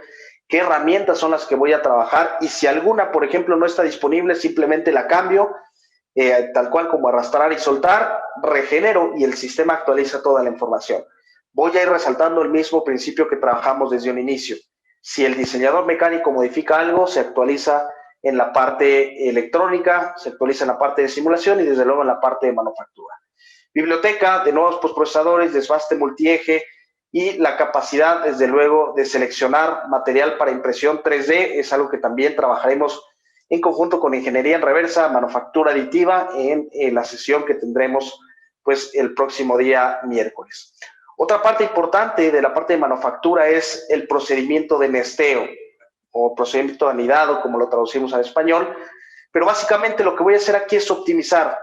qué herramientas son las que voy a trabajar, y si alguna, por ejemplo, no está disponible, simplemente la cambio, tal cual como arrastrar y soltar, regenero y el sistema actualiza toda la información. Voy a ir resaltando el mismo principio que trabajamos desde un inicio. Si el diseñador mecánico modifica algo, se actualiza en la parte electrónica, se actualiza en la parte de simulación y desde luego en la parte de manufactura. Biblioteca de nuevos postprocesadores, desbaste multieje y la capacidad, desde luego, de seleccionar material para impresión 3D es algo que también trabajaremos en conjunto con ingeniería en reversa, manufactura aditiva en la sesión que tendremos pues el próximo día miércoles. Otra parte importante de la parte de manufactura es el procedimiento de nesteo o procedimiento de anidado, como lo traducimos al español, pero básicamente lo que voy a hacer aquí es optimizar.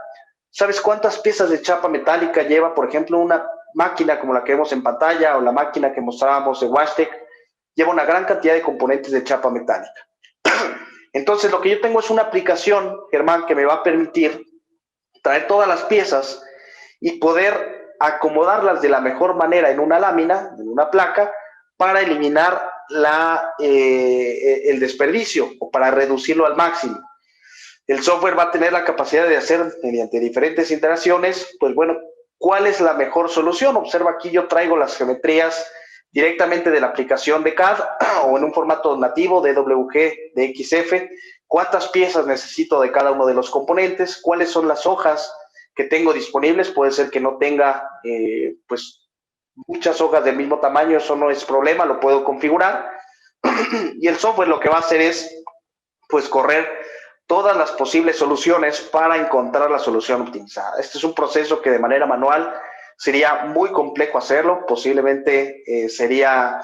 ¿Sabes cuántas piezas de chapa metálica lleva, por ejemplo, una máquina como la que vemos en pantalla o la máquina que mostrábamos de Washtec? Lleva una gran cantidad de componentes de chapa metálica. Entonces, lo que yo tengo es una aplicación, Germán, que me va a permitir traer todas las piezas y poder acomodarlas de la mejor manera en una lámina, en una placa, para eliminar el desperdicio o para reducirlo al máximo. El software va a tener la capacidad de hacer, mediante diferentes iteraciones, pues bueno, ¿cuál es la mejor solución? Observa aquí, yo traigo las geometrías directamente de la aplicación de CAD o en un formato nativo de DWG, de XF, cuántas piezas necesito de cada uno de los componentes, cuáles son las hojas que tengo disponibles, puede ser que no tenga pues muchas hojas del mismo tamaño, eso no es problema, lo puedo configurar y el software lo que va a hacer es pues correr todas las posibles soluciones para encontrar la solución optimizada. Este es un proceso que de manera manual sería muy complejo hacerlo, posiblemente sería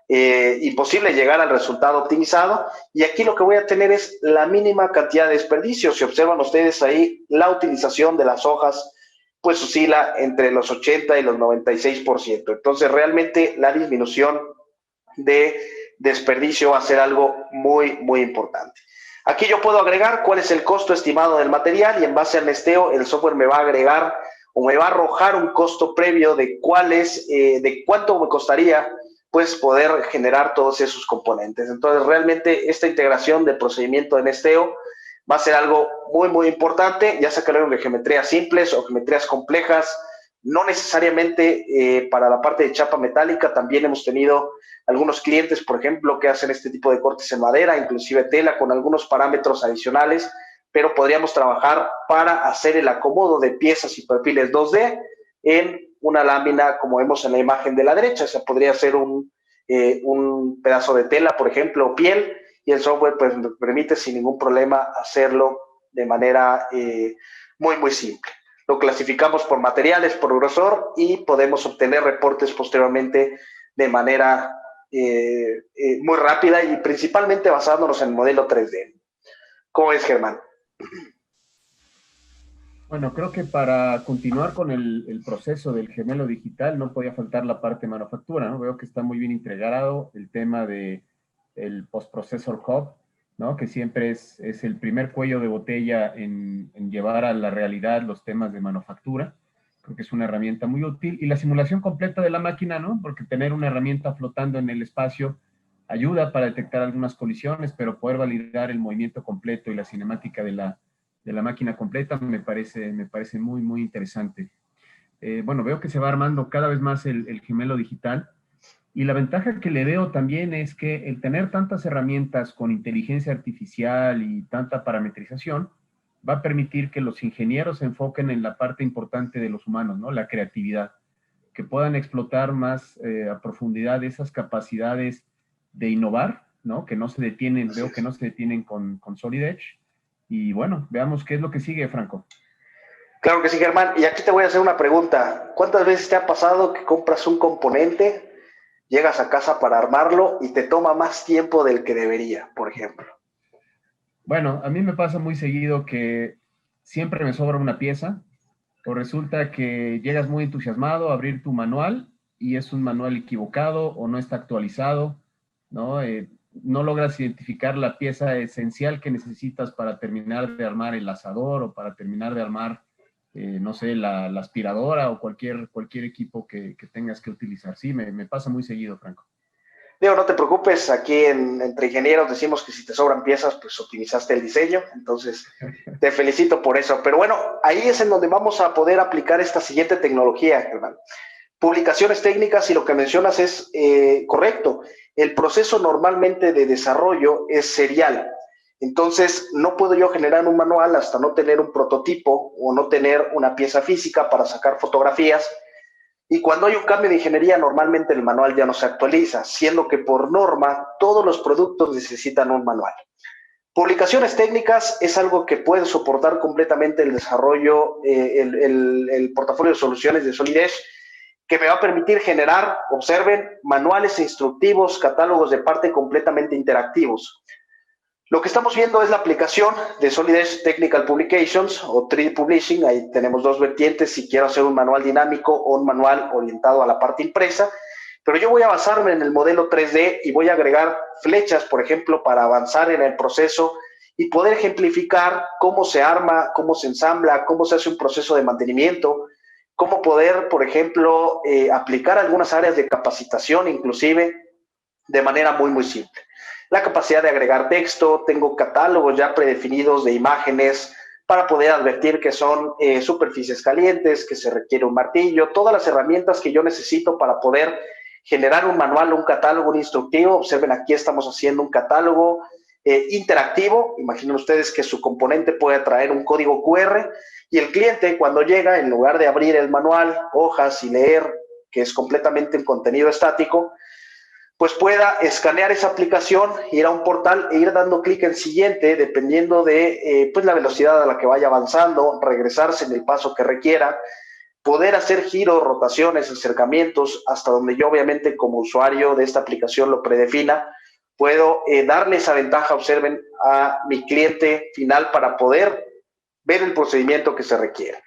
imposible llegar al resultado optimizado, y aquí lo que voy a tener es la mínima cantidad de desperdicio. Si observan ustedes ahí, la utilización de las hojas pues oscila entre los 80 y los 96%. Entonces realmente la disminución de desperdicio va a ser algo muy, muy importante. Aquí yo puedo agregar cuál es el costo estimado del material y en base al nesteo el software me va a agregar o me va a arrojar un costo previo de de cuánto me costaría pues poder generar todos esos componentes. Entonces realmente esta integración de procedimiento de nesteo va a ser algo muy, muy importante, ya sea que hablemos de geometrías simples o geometrías complejas, no necesariamente para la parte de chapa metálica. También hemos tenido algunos clientes, por ejemplo, que hacen este tipo de cortes en madera, inclusive tela, con algunos parámetros adicionales, pero podríamos trabajar para hacer el acomodo de piezas y perfiles 2D en una lámina, como vemos en la imagen de la derecha. O sea, podría ser un pedazo de tela, por ejemplo, o piel, y el software pues me permite sin ningún problema hacerlo de manera muy, muy simple. Lo clasificamos por materiales, por grosor, y podemos obtener reportes posteriormente de manera muy rápida y principalmente basándonos en el modelo 3D. ¿Cómo es, Germán? Bueno, creo que para continuar con el proceso del gemelo digital no podía faltar la parte de manufactura, ¿no? Veo que está muy bien integrado el tema de el Post-Processor Hub, ¿no? Que siempre es el primer cuello de botella en llevar a la realidad los temas de manufactura. Creo que es una herramienta muy útil. Y la simulación completa de la máquina, ¿no? Porque tener una herramienta flotando en el espacio ayuda para detectar algunas colisiones, pero poder validar el movimiento completo y la cinemática de la máquina completa me parece muy, muy interesante. Bueno, veo que se va armando cada vez más el gemelo digital. Y la ventaja que le veo también es que el tener tantas herramientas con inteligencia artificial y tanta parametrización va a permitir que los ingenieros se enfoquen en la parte importante de los humanos, ¿no? La creatividad, que puedan explotar más a profundidad esas capacidades de innovar, ¿no? Que no se detienen, veo que no se detienen con Solid Edge. Y bueno, veamos qué es lo que sigue, Franco. Claro que sí, Germán. Y aquí te voy a hacer una pregunta. ¿Cuántas veces te ha pasado que compras un componente, llegas a casa para armarlo y te toma más tiempo del que debería, por ejemplo? Bueno, a mí me pasa muy seguido que siempre me sobra una pieza, o resulta que llegas muy entusiasmado a abrir tu manual y es un manual equivocado o no está actualizado, ¿no? No logras identificar la pieza esencial que necesitas para terminar de armar el asador o para terminar de armar, no sé, la aspiradora o cualquier equipo que tengas que utilizar. Sí, me pasa muy seguido, Franco. Digo, no te preocupes, aquí entre ingenieros decimos que si te sobran piezas, pues optimizaste el diseño, entonces te felicito por eso. Pero bueno, ahí es en donde vamos a poder aplicar esta siguiente tecnología, Germán. Publicaciones técnicas, y lo que mencionas es correcto. El proceso normalmente de desarrollo es serial. Entonces, no puedo yo generar un manual hasta no tener un prototipo o no tener una pieza física para sacar fotografías. Y cuando hay un cambio de ingeniería, normalmente el manual ya no se actualiza, siendo que por norma todos los productos necesitan un manual. Publicaciones técnicas es algo que puede soportar completamente el desarrollo, el portafolio de soluciones de Solid Edge, que me va a permitir generar, observen, manuales instructivos, catálogos de parte completamente interactivos. Lo que estamos viendo es la aplicación de Solid Edge Technical Publications o 3D Publishing. Ahí tenemos dos vertientes, si quiero hacer un manual dinámico o un manual orientado a la parte impresa. Pero yo voy a basarme en el modelo 3D y voy a agregar flechas, por ejemplo, para avanzar en el proceso y poder ejemplificar cómo se arma, cómo se ensambla, cómo se hace un proceso de mantenimiento, cómo poder, por ejemplo, aplicar algunas áreas de capacitación, inclusive, de manera muy, muy simple. La capacidad de agregar texto, tengo catálogos ya predefinidos de imágenes para poder advertir que son superficies calientes, que se requiere un martillo, todas las herramientas que yo necesito para poder generar un manual, un catálogo, un instructivo. Observen, aquí estamos haciendo un catálogo interactivo. Imaginen ustedes que su componente puede traer un código QR y el cliente, cuando llega, en lugar de abrir el manual, hojas y leer, que es completamente en contenido estático, pues pueda escanear esa aplicación, ir a un portal e ir dando clic en siguiente, dependiendo de pues la velocidad a la que vaya avanzando, regresarse en el paso que requiera, poder hacer giros, rotaciones, acercamientos, hasta donde yo obviamente como usuario de esta aplicación lo predefina, puedo darle esa ventaja, observen, a mi cliente final para poder ver el procedimiento que se requiere.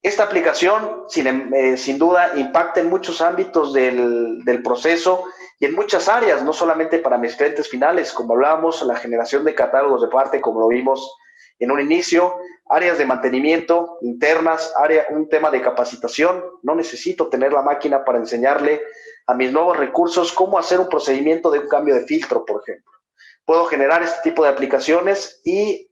Esta aplicación, sin duda, impacta en muchos ámbitos del proceso y en muchas áreas, no solamente para mis clientes finales, como hablábamos, la generación de catálogos de parte, como lo vimos en un inicio, áreas de mantenimiento internas, un tema de capacitación. No necesito tener la máquina para enseñarle a mis nuevos recursos cómo hacer un procedimiento de un cambio de filtro, por ejemplo. Puedo generar este tipo de aplicaciones y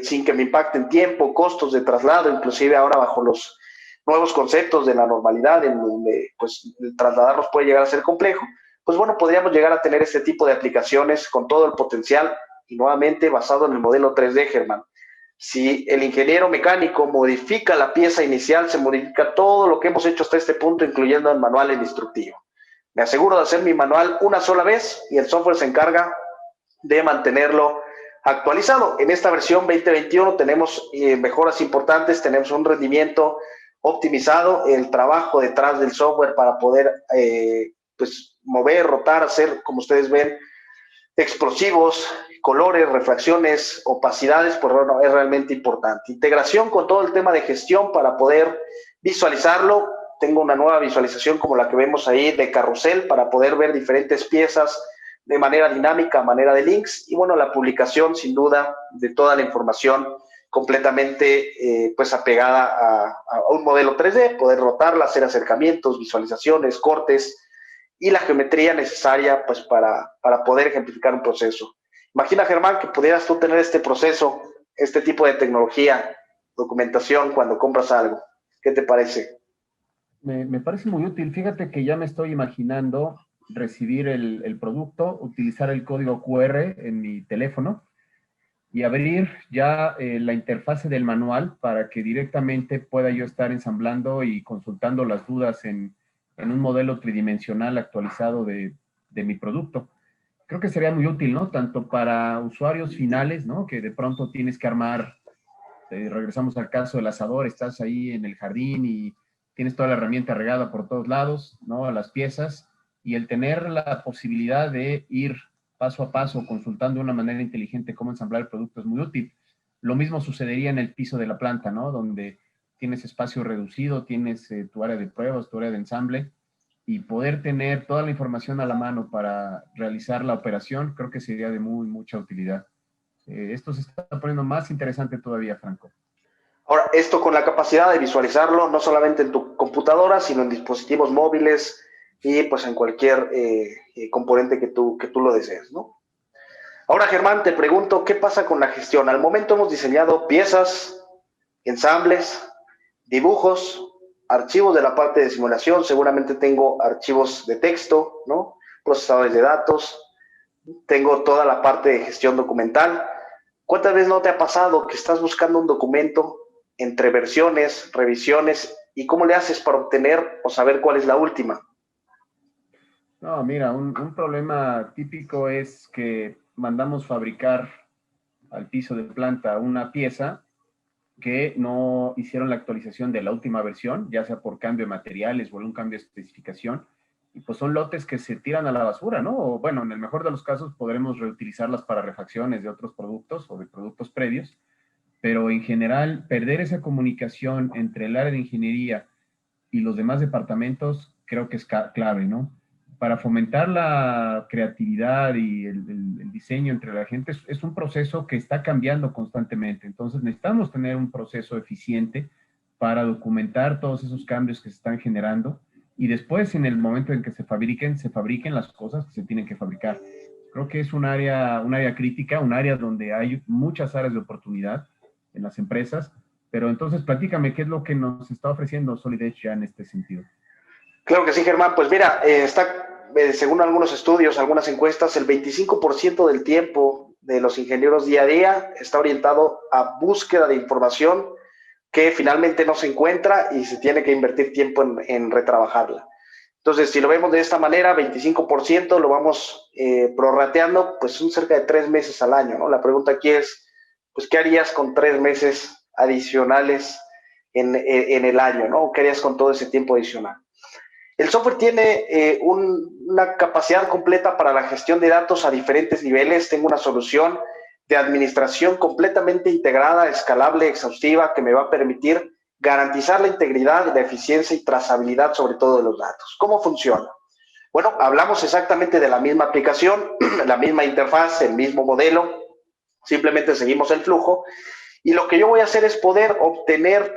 sin que me impacten tiempo, costos de traslado, inclusive ahora bajo los nuevos conceptos de la normalidad, en donde pues trasladarlos puede llegar a ser complejo, pues bueno, podríamos llegar a tener este tipo de aplicaciones con todo el potencial y nuevamente basado en el modelo 3D, Germán. Si el ingeniero mecánico modifica la pieza inicial, se modifica todo lo que hemos hecho hasta este punto, incluyendo el manual instructivo. Me aseguro de hacer mi manual una sola vez y el software se encarga de mantenerlo actualizado. En esta versión 2021 tenemos mejoras importantes, tenemos un rendimiento optimizado, el trabajo detrás del software para poder pues mover, rotar, hacer, como ustedes ven, explosivos, colores, refracciones, opacidades, pues bueno, es realmente importante. Integración con todo el tema de gestión para poder visualizarlo. Tengo una nueva visualización como la que vemos ahí de carrusel para poder ver diferentes piezas de manera dinámica, a manera de links, y bueno, la publicación sin duda de toda la información completamente pues apegada a un modelo 3D, poder rotarla, hacer acercamientos, visualizaciones, cortes y la geometría necesaria pues para poder ejemplificar un proceso. Imagina, Germán, que pudieras tú tener este proceso, este tipo de tecnología, documentación cuando compras algo. ¿Qué te parece? Me parece muy útil. Fíjate que ya me estoy imaginando recibir el producto, utilizar el código QR en mi teléfono y abrir ya la interfase del manual para que directamente pueda yo estar ensamblando y consultando las dudas en un modelo tridimensional actualizado de mi producto. Creo que sería muy útil, ¿no? Tanto para usuarios finales, ¿no? Que de pronto tienes que armar, regresamos al caso del asador, estás ahí en el jardín y tienes toda la herramienta regada por todos lados, ¿no? Las piezas, y el tener la posibilidad de ir paso a paso, consultando de una manera inteligente cómo ensamblar el producto es muy útil. Lo mismo sucedería en el piso de la planta, ¿no? Donde tienes espacio reducido, tienes tu área de pruebas, tu área de ensamble, y poder tener toda la información a la mano para realizar la operación, creo que sería de mucha utilidad. Esto se está poniendo más interesante todavía, Franco. Ahora, esto con la capacidad de visualizarlo, no solamente en tu computadora, sino en dispositivos móviles y pues en cualquier componente que tú lo desees, ¿no? Ahora, Germán, te pregunto, ¿qué pasa con la gestión? Al momento hemos diseñado piezas, ensambles, dibujos, archivos de la parte de simulación, seguramente tengo archivos de texto, ¿no? Procesadores de datos, tengo toda la parte de gestión documental. ¿Cuántas veces no te ha pasado que estás buscando un documento entre versiones, revisiones, y cómo le haces para obtener o saber cuál es la última? No, mira, un problema típico es que mandamos fabricar al piso de planta una pieza que no hicieron la actualización de la última versión, ya sea por cambio de materiales o un cambio de especificación, y pues son lotes que se tiran a la basura, ¿no? O bueno, en el mejor de los casos podremos reutilizarlas para refacciones de otros productos o de productos previos, pero en general perder esa comunicación entre el área de ingeniería y los demás departamentos creo que es clave, ¿no? Para fomentar la creatividad y el diseño entre la gente es un proceso que está cambiando constantemente. Entonces necesitamos tener un proceso eficiente para documentar todos esos cambios que se están generando y después en el momento en que se fabriquen las cosas que se tienen que fabricar. Creo que es un área crítica, un área donde hay muchas áreas de oportunidad en las empresas, pero entonces platícame qué es lo que nos está ofreciendo Solid Edge ya en este sentido. Claro que sí, Germán. Pues mira, según algunos estudios, algunas encuestas, el 25% del tiempo de los ingenieros día a día está orientado a búsqueda de información que finalmente no se encuentra y se tiene que invertir tiempo en retrabajarla. Entonces, si lo vemos de esta manera, 25% lo vamos prorrateando, pues son cerca de 3 meses al año, ¿no? La pregunta aquí es, pues, ¿qué harías con 3 meses adicionales en el año, ¿no? ¿Qué harías con todo ese tiempo adicional? El software tiene una capacidad completa para la gestión de datos a diferentes niveles. Tengo una solución de administración completamente integrada, escalable, exhaustiva, que me va a permitir garantizar la integridad, la eficiencia y trazabilidad sobre todo de los datos. ¿Cómo funciona? Bueno, hablamos exactamente de la misma aplicación, la misma interfaz, el mismo modelo, simplemente seguimos el flujo. Y lo que yo voy a hacer es poder obtener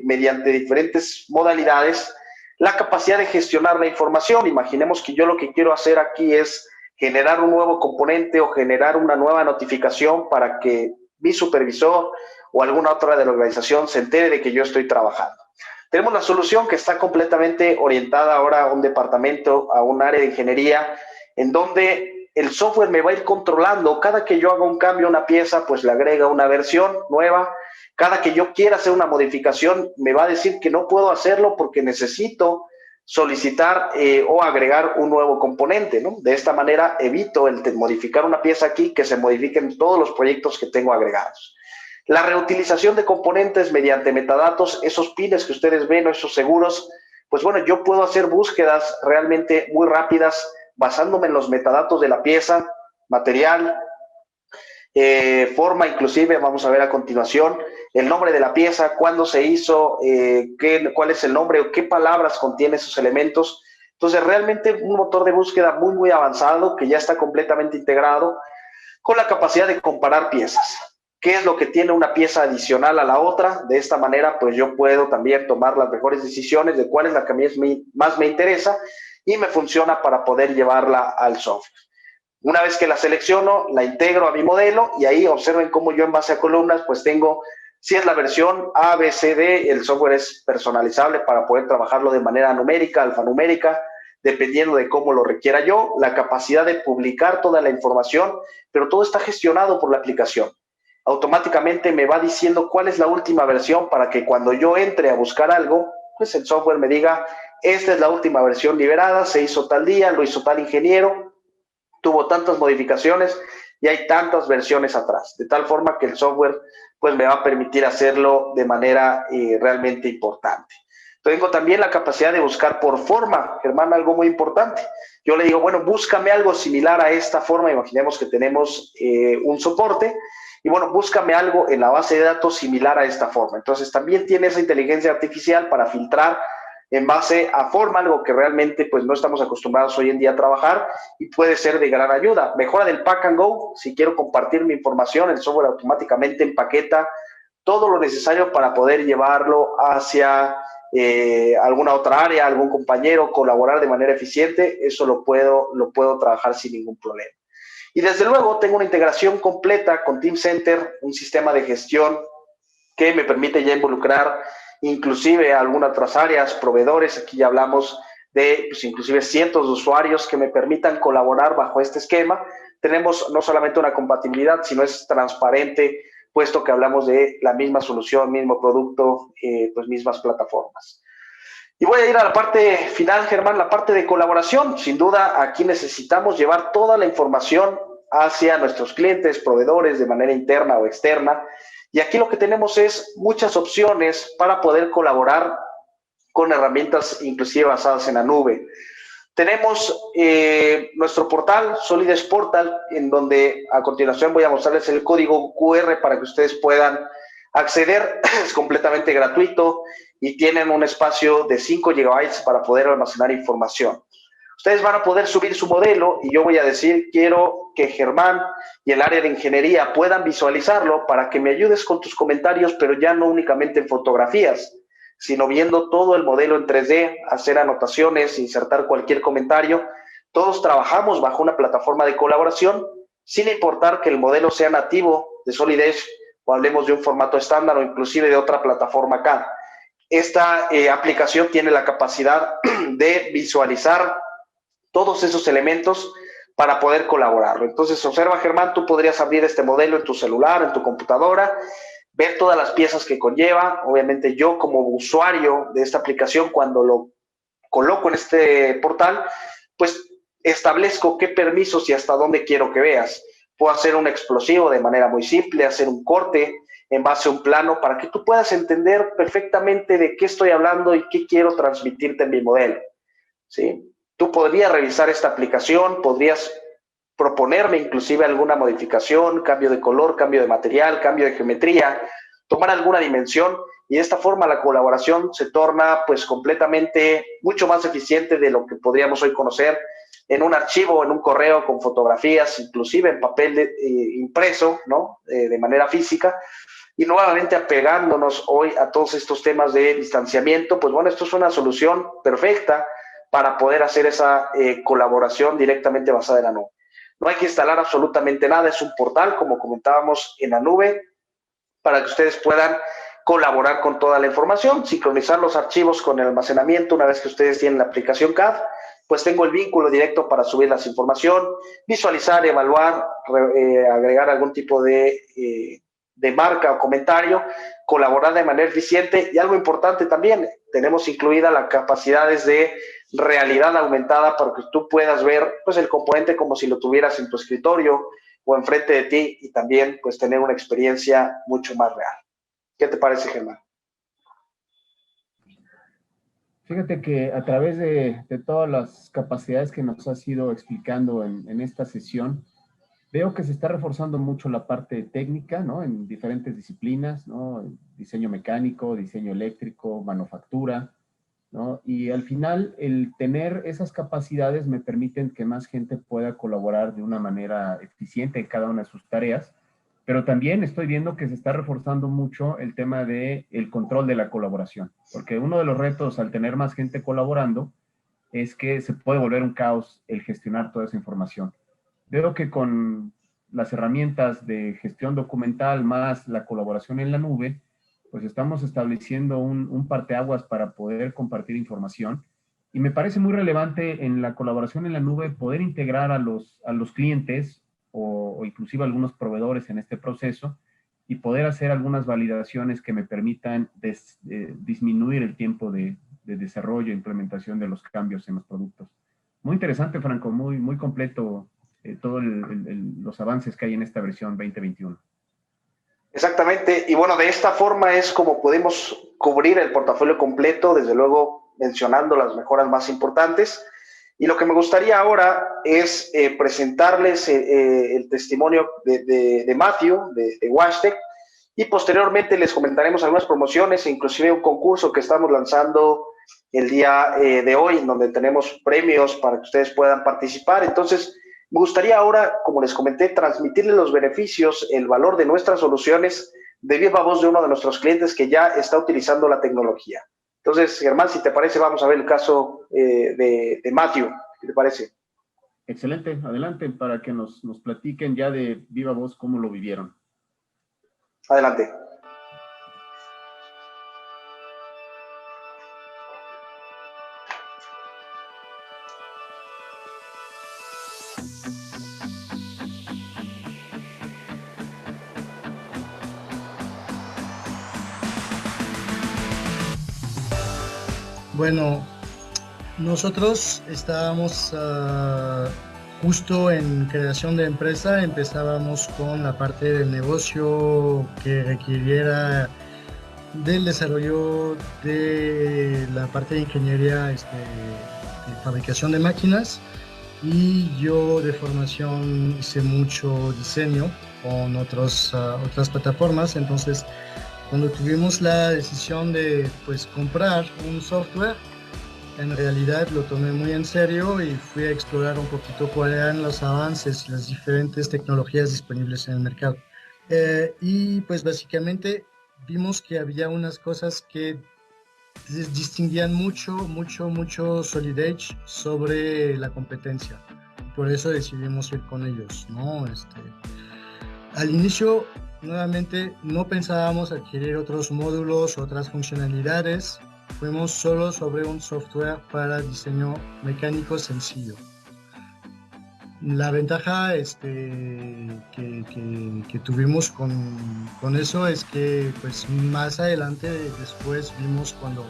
mediante diferentes modalidades la capacidad de gestionar la información. Imaginemos que yo lo que quiero hacer aquí es generar un nuevo componente o generar una nueva notificación para que mi supervisor o alguna otra de la organización se entere de que yo estoy trabajando. Tenemos la solución que está completamente orientada ahora a un departamento, a un área de ingeniería, en donde el software me va a ir controlando. Cada que yo haga un cambio a una pieza, pues le agrega una versión nueva. Cada que yo quiera hacer una modificación, me va a decir que no puedo hacerlo porque necesito solicitar o agregar un nuevo componente, ¿no? De esta manera evito el modificar una pieza aquí, que se modifiquen todos los proyectos que tengo agregados. La reutilización de componentes mediante metadatos, esos pines que ustedes ven o esos seguros, pues bueno, yo puedo hacer búsquedas realmente muy rápidas basándome en los metadatos de la pieza, material, forma inclusive, vamos a ver a continuación, el nombre de la pieza, cuándo se hizo, cuál es el nombre o qué palabras contiene esos elementos. Entonces, realmente un motor de búsqueda muy, muy avanzado que ya está completamente integrado con la capacidad de comparar piezas. ¿Qué es lo que tiene una pieza adicional a la otra? De esta manera, pues yo puedo también tomar las mejores decisiones de cuál es la que a mí más me interesa y me funciona para poder llevarla al software. Una vez que la selecciono, la integro a mi modelo y ahí observen cómo yo en base a columnas, pues tengo, si es la versión A, B, C, D, el software es personalizable para poder trabajarlo de manera numérica, alfanumérica, dependiendo de cómo lo requiera yo, la capacidad de publicar toda la información, pero todo está gestionado por la aplicación. Automáticamente me va diciendo cuál es la última versión para que cuando yo entre a buscar algo, pues el software me diga, esta es la última versión liberada, se hizo tal día, lo hizo tal ingeniero, tuvo tantas modificaciones y hay tantas versiones atrás, de tal forma que el software pues me va a permitir hacerlo de manera realmente importante. Tengo también la capacidad de buscar por forma, Germán, algo muy importante. Yo le digo, bueno, búscame algo similar a esta forma, imaginemos que tenemos un soporte, y bueno, búscame algo en la base de datos similar a esta forma. Entonces también tiene esa inteligencia artificial para filtrar en base a forma, algo que realmente pues no estamos acostumbrados hoy en día a trabajar y puede ser de gran ayuda. Mejora del pack and go, si quiero compartir mi información, el software automáticamente empaqueta todo lo necesario para poder llevarlo hacia alguna otra área, algún compañero, colaborar de manera eficiente, eso lo puedo trabajar sin ningún problema. Y desde luego tengo una integración completa con Teamcenter, un sistema de gestión que me permite ya involucrar inclusive a algunas otras áreas, proveedores, aquí ya hablamos de pues, inclusive cientos de usuarios que me permitan colaborar bajo este esquema. Tenemos no solamente una compatibilidad, sino es transparente, puesto que hablamos de la misma solución, mismo producto, pues mismas plataformas. Y voy a ir a la parte final, Germán, la parte de colaboración. Sin duda, aquí necesitamos llevar toda la información hacia nuestros clientes, proveedores, de manera interna o externa. Y aquí lo que tenemos es muchas opciones para poder colaborar con herramientas inclusive basadas en la nube. Tenemos nuestro portal, Solidesh Portal, en donde a continuación voy a mostrarles el código QR para que ustedes puedan acceder. Es completamente gratuito y tienen un espacio de 5 GB para poder almacenar información. Ustedes van a poder subir su modelo y yo voy a decir, quiero que Germán y el área de ingeniería puedan visualizarlo para que me ayudes con tus comentarios, pero ya no únicamente en fotografías, sino viendo todo el modelo en 3D, hacer anotaciones, insertar cualquier comentario. Todos trabajamos bajo una plataforma de colaboración, sin importar que el modelo sea nativo de Solidesh o hablemos de un formato estándar o inclusive de otra plataforma CAD. Esta aplicación tiene la capacidad de visualizar todos esos elementos para poder colaborarlo. Entonces, observa, Germán, tú podrías abrir este modelo en tu celular, en tu computadora, ver todas las piezas que conlleva. Obviamente yo como usuario de esta aplicación, cuando lo coloco en este portal, pues establezco qué permisos y hasta dónde quiero que veas. Puedo hacer un explosivo de manera muy simple, hacer un corte en base a un plano para que tú puedas entender perfectamente de qué estoy hablando y qué quiero transmitirte en mi modelo, ¿sí? Tú podrías revisar esta aplicación, podrías proponerme inclusive alguna modificación, cambio de color, cambio de material, cambio de geometría, tomar alguna dimensión y de esta forma la colaboración se torna pues completamente mucho más eficiente de lo que podríamos hoy conocer en un archivo, en un correo con fotografías, inclusive en papel impreso, ¿no? De manera física. Y nuevamente apegándonos hoy a todos estos temas de distanciamiento, pues bueno, esto es una solución perfecta para poder hacer esa colaboración directamente basada en la nube. No hay que instalar absolutamente nada, es un portal, como comentábamos, en la nube, para que ustedes puedan colaborar con toda la información, sincronizar los archivos con el almacenamiento. Una vez que ustedes tienen la aplicación CAD, pues tengo el vínculo directo para subir la información, visualizar, evaluar, agregar algún tipo de marca o comentario, colaborar de manera eficiente. Y algo importante también, tenemos incluida las capacidades de realidad aumentada para que tú puedas ver pues el componente como si lo tuvieras en tu escritorio o enfrente de ti y también pues tener una experiencia mucho más real. ¿Qué te parece, Germán? Fíjate que a través de todas las capacidades que nos has ido explicando en esta sesión, veo que se está reforzando mucho la parte técnica, ¿no? En diferentes disciplinas, ¿no? Diseño mecánico, diseño eléctrico, manufactura. ¿no? Y al final, el tener esas capacidades me permiten que más gente pueda colaborar de una manera eficiente en cada una de sus tareas, pero también estoy viendo que se está reforzando mucho el tema del control de la colaboración, porque uno de los retos al tener más gente colaborando es que se puede volver un caos el gestionar toda esa información. Veo que con las herramientas de gestión documental más la colaboración en la nube, pues estamos estableciendo un parteaguas para poder compartir información. Y me parece muy relevante en la colaboración en la nube poder integrar a los clientes o inclusive algunos proveedores en este proceso y poder hacer algunas validaciones que me permitan disminuir el tiempo de desarrollo e implementación de los cambios en los productos. Muy interesante, Franco, muy completo todos los avances que hay en esta versión 2021. Exactamente, y bueno, de esta forma es como podemos cubrir el portafolio completo, desde luego mencionando las mejoras más importantes. Y lo que me gustaría ahora es presentarles el testimonio de Matthew, de Washtec, y posteriormente les comentaremos algunas promociones e inclusive un concurso que estamos lanzando el día de hoy, en donde tenemos premios para que ustedes puedan participar. Entonces, me gustaría ahora, como les comenté, transmitirles los beneficios, el valor de nuestras soluciones de viva voz de uno de nuestros clientes que ya está utilizando la tecnología. Entonces, Germán, si te parece, vamos a ver el caso de Matthew. ¿Qué te parece? Excelente. Adelante para que nos platiquen ya de viva voz cómo lo vivieron. Adelante. Bueno, nosotros estábamos justo en creación de empresa, empezábamos con la parte del negocio que requiriera del desarrollo de la parte de ingeniería de fabricación de máquinas, y yo de formación hice mucho diseño con otras plataformas. Entonces, cuando tuvimos la decisión de comprar un software, en realidad lo tomé muy en serio y fui a explorar un poquito cuáles eran los avances, las diferentes tecnologías disponibles en el mercado. Y pues básicamente vimos que había unas cosas que distinguían mucho Solid Edge sobre la competencia. Por eso decidimos ir con ellos, ¿no? Al inicio, nuevamente, no pensábamos adquirir otros módulos, otras funcionalidades. Fuimos solo sobre un software para diseño mecánico sencillo. La ventaja que tuvimos con eso es que pues más adelante, después vimos cuando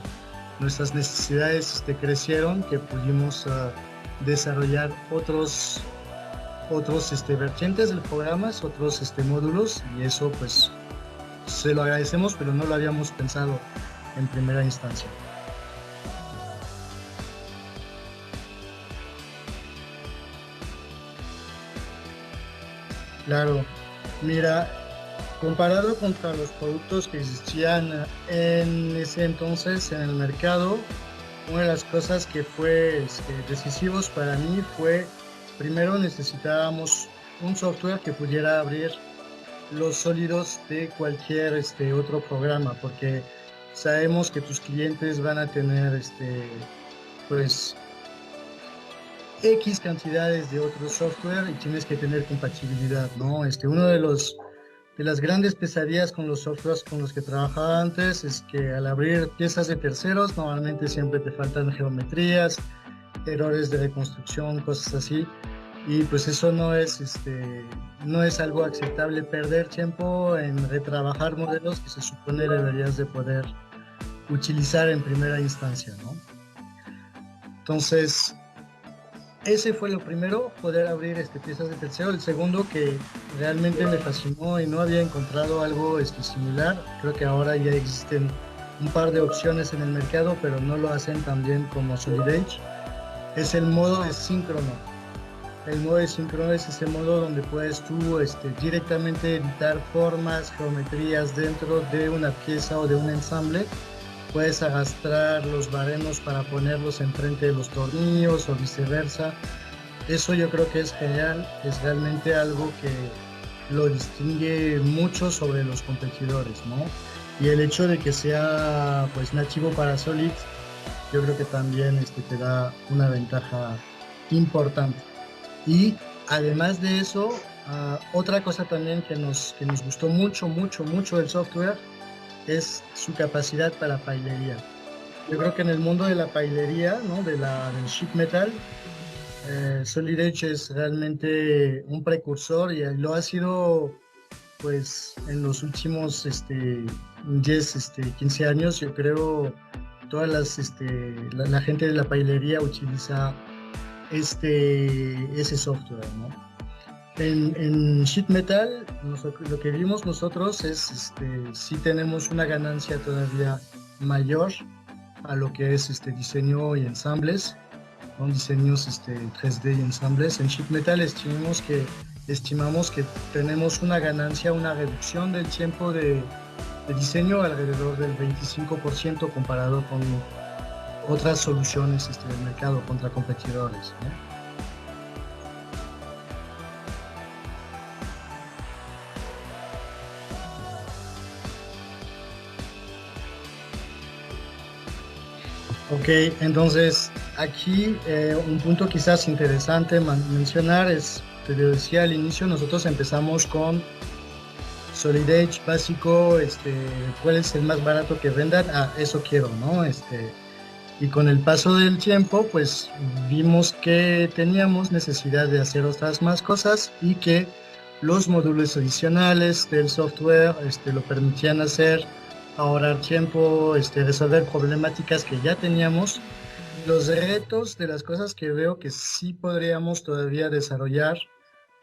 nuestras necesidades crecieron, que pudimos desarrollar otros vertientes del programa, otros módulos, y eso pues se lo agradecemos, pero no lo habíamos pensado en primera instancia. Claro, mira, comparado contra los productos que existían en ese entonces en el mercado, una de las cosas que fue decisivos para mí fue, primero necesitábamos un software que pudiera abrir los sólidos de cualquier otro programa, porque sabemos que tus clientes van a tener pues X cantidades de otro software y tienes que tener compatibilidad, ¿no? Uno de las grandes pesadillas con los softwares con los que trabajaba antes es que al abrir piezas de terceros normalmente siempre te faltan geometrías, errores de reconstrucción, cosas así, y pues eso no es algo aceptable, perder tiempo en retrabajar modelos que se supone deberías de poder utilizar en primera instancia, ¿no? Entonces, ese fue lo primero, poder abrir piezas de tercero. El segundo, que realmente me fascinó y no había encontrado algo similar, creo que ahora ya existen un par de opciones en el mercado, pero no lo hacen tan bien como Solid Edge, es el modo de síncrono. El modo de síncrono es ese modo donde puedes tú directamente editar formas, geometrías dentro de una pieza o de un ensamble, puedes arrastrar los baremos para ponerlos enfrente de los tornillos o viceversa. Eso yo creo que es genial, es realmente algo que lo distingue mucho sobre los competidores, ¿no? Y el hecho de que sea pues nativo para Solid, yo creo que también te da una ventaja importante. Y además de eso, otra cosa también que nos gustó mucho del software es su capacidad para pailería. Yo creo que en el mundo de la pailería, ¿no? Del sheet metal, Solid Edge es realmente un precursor y lo ha sido pues en los últimos 10, 15 años. Yo creo todas la gente de la pailería utiliza ese software, ¿no? En sheet metal, lo que vimos nosotros es sí tenemos una ganancia todavía mayor a lo que es diseño y ensambles, con diseños 3D y ensambles. En sheet metal estimamos que tenemos una ganancia, una reducción del tiempo de diseño alrededor del 25% comparado con otras soluciones del mercado contra competidores, ¿no? Ok, entonces aquí un punto quizás interesante mencionar es, te lo decía al inicio, nosotros empezamos con Solid Edge básico, ¿cuál es el más barato que vendan? Eso quiero, ¿no? Y con el paso del tiempo, pues vimos que teníamos necesidad de hacer otras más cosas y que los módulos adicionales del software lo permitían hacer, ahorrar tiempo, resolver problemáticas que ya teníamos. Los retos de las cosas que veo que sí podríamos todavía desarrollar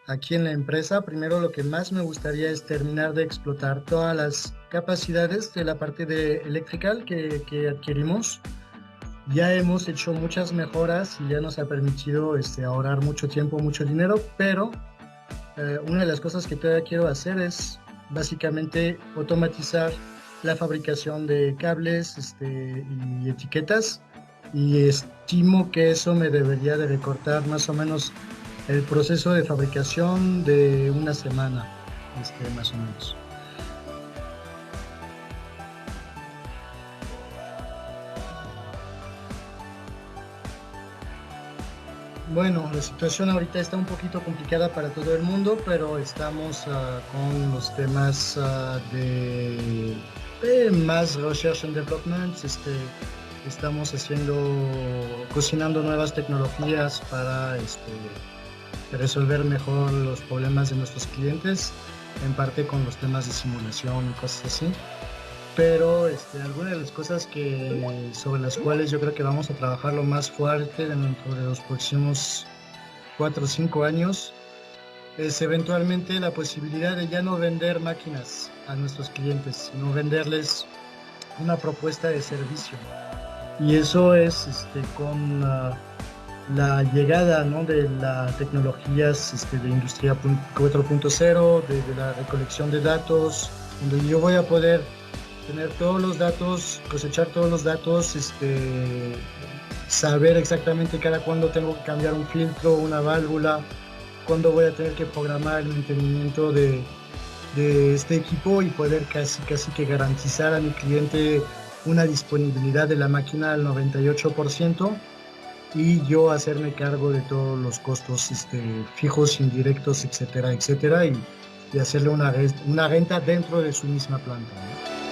aquí en la empresa, primero lo que más me gustaría es terminar de explotar todas las capacidades de la parte de electrical que adquirimos. Ya hemos hecho muchas mejoras y ya nos ha permitido ahorrar mucho tiempo, mucho dinero, pero una de las cosas que todavía quiero hacer es básicamente automatizar la fabricación de cables y etiquetas, y estimo que eso me debería de recortar más o menos el proceso de fabricación de una semana, más o menos. Bueno, la situación ahorita está un poquito complicada para todo el mundo, pero estamos con los temas de más research and development. Estamos cocinando nuevas tecnologías para resolver mejor los problemas de nuestros clientes, en parte con los temas de simulación y cosas así. Pero algunas de las cosas sobre las cuales yo creo que vamos a trabajar lo más fuerte dentro de los próximos 4 o 5 años es eventualmente la posibilidad de ya no vender máquinas a nuestros clientes, sino venderles una propuesta de servicio. Y eso es con la llegada, ¿no?, de las tecnologías de industria 4.0, de la recolección de datos, donde yo voy a poder tener todos los datos, cosechar todos los datos, saber exactamente cada cuándo tengo que cambiar un filtro, una válvula, cuándo voy a tener que programar el mantenimiento de este equipo y poder casi que garantizar a mi cliente una disponibilidad de la máquina al 98% y yo hacerme cargo de todos los costos fijos, indirectos, etcétera, y hacerle una renta dentro de su misma planta, ¿no?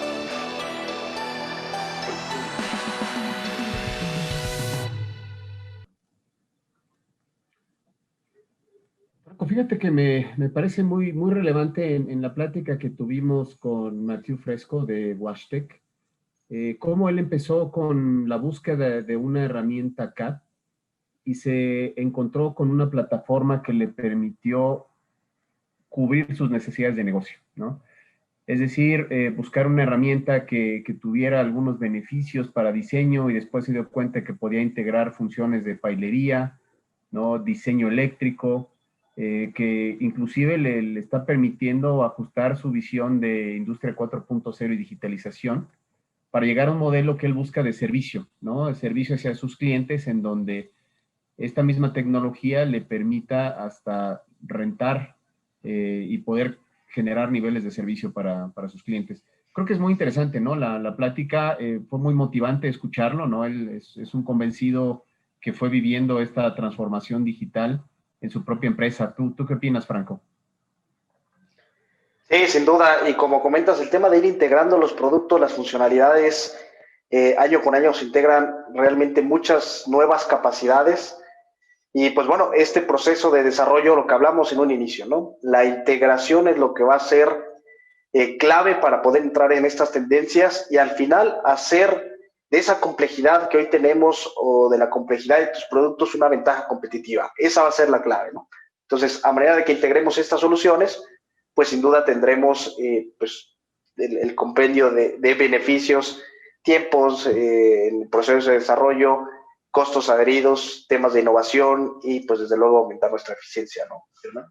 Fíjate que me parece muy relevante en la plática que tuvimos con Mathieu Fresco de WashTec, cómo él empezó con la búsqueda de una herramienta CAD y se encontró con una plataforma que le permitió cubrir sus necesidades de negocio, ¿no? Es decir, buscar una herramienta que tuviera algunos beneficios para diseño y después se dio cuenta que podía integrar funciones de pailería, ¿no?, diseño eléctrico, que inclusive le está permitiendo ajustar su visión de industria 4.0 y digitalización para llegar a un modelo que él busca de servicio, ¿no? De servicio hacia sus clientes, en donde esta misma tecnología le permita hasta rentar y poder generar niveles de servicio para sus clientes. Creo que es muy interesante, ¿no? La plática fue muy motivante escucharlo, ¿no? Él es un convencido que fue viviendo esta transformación digital en su propia empresa. ¿Tú qué opinas, Franco? Sí, sin duda, y como comentas, el tema de ir integrando los productos, las funcionalidades, año con año se integran realmente muchas nuevas capacidades, y pues bueno, este proceso de desarrollo, lo que hablamos en un inicio, ¿no? La integración es lo que va a ser clave para poder entrar en estas tendencias y al final hacer de esa complejidad que hoy tenemos o de la complejidad de tus productos una ventaja competitiva. Esa va a ser la clave, ¿no? Entonces, a manera de que integremos estas soluciones, pues sin duda tendremos pues el compendio de beneficios, tiempos en el proceso de desarrollo, costos adheridos, temas de innovación y pues desde luego aumentar nuestra eficiencia, ¿no? ¿Verdad?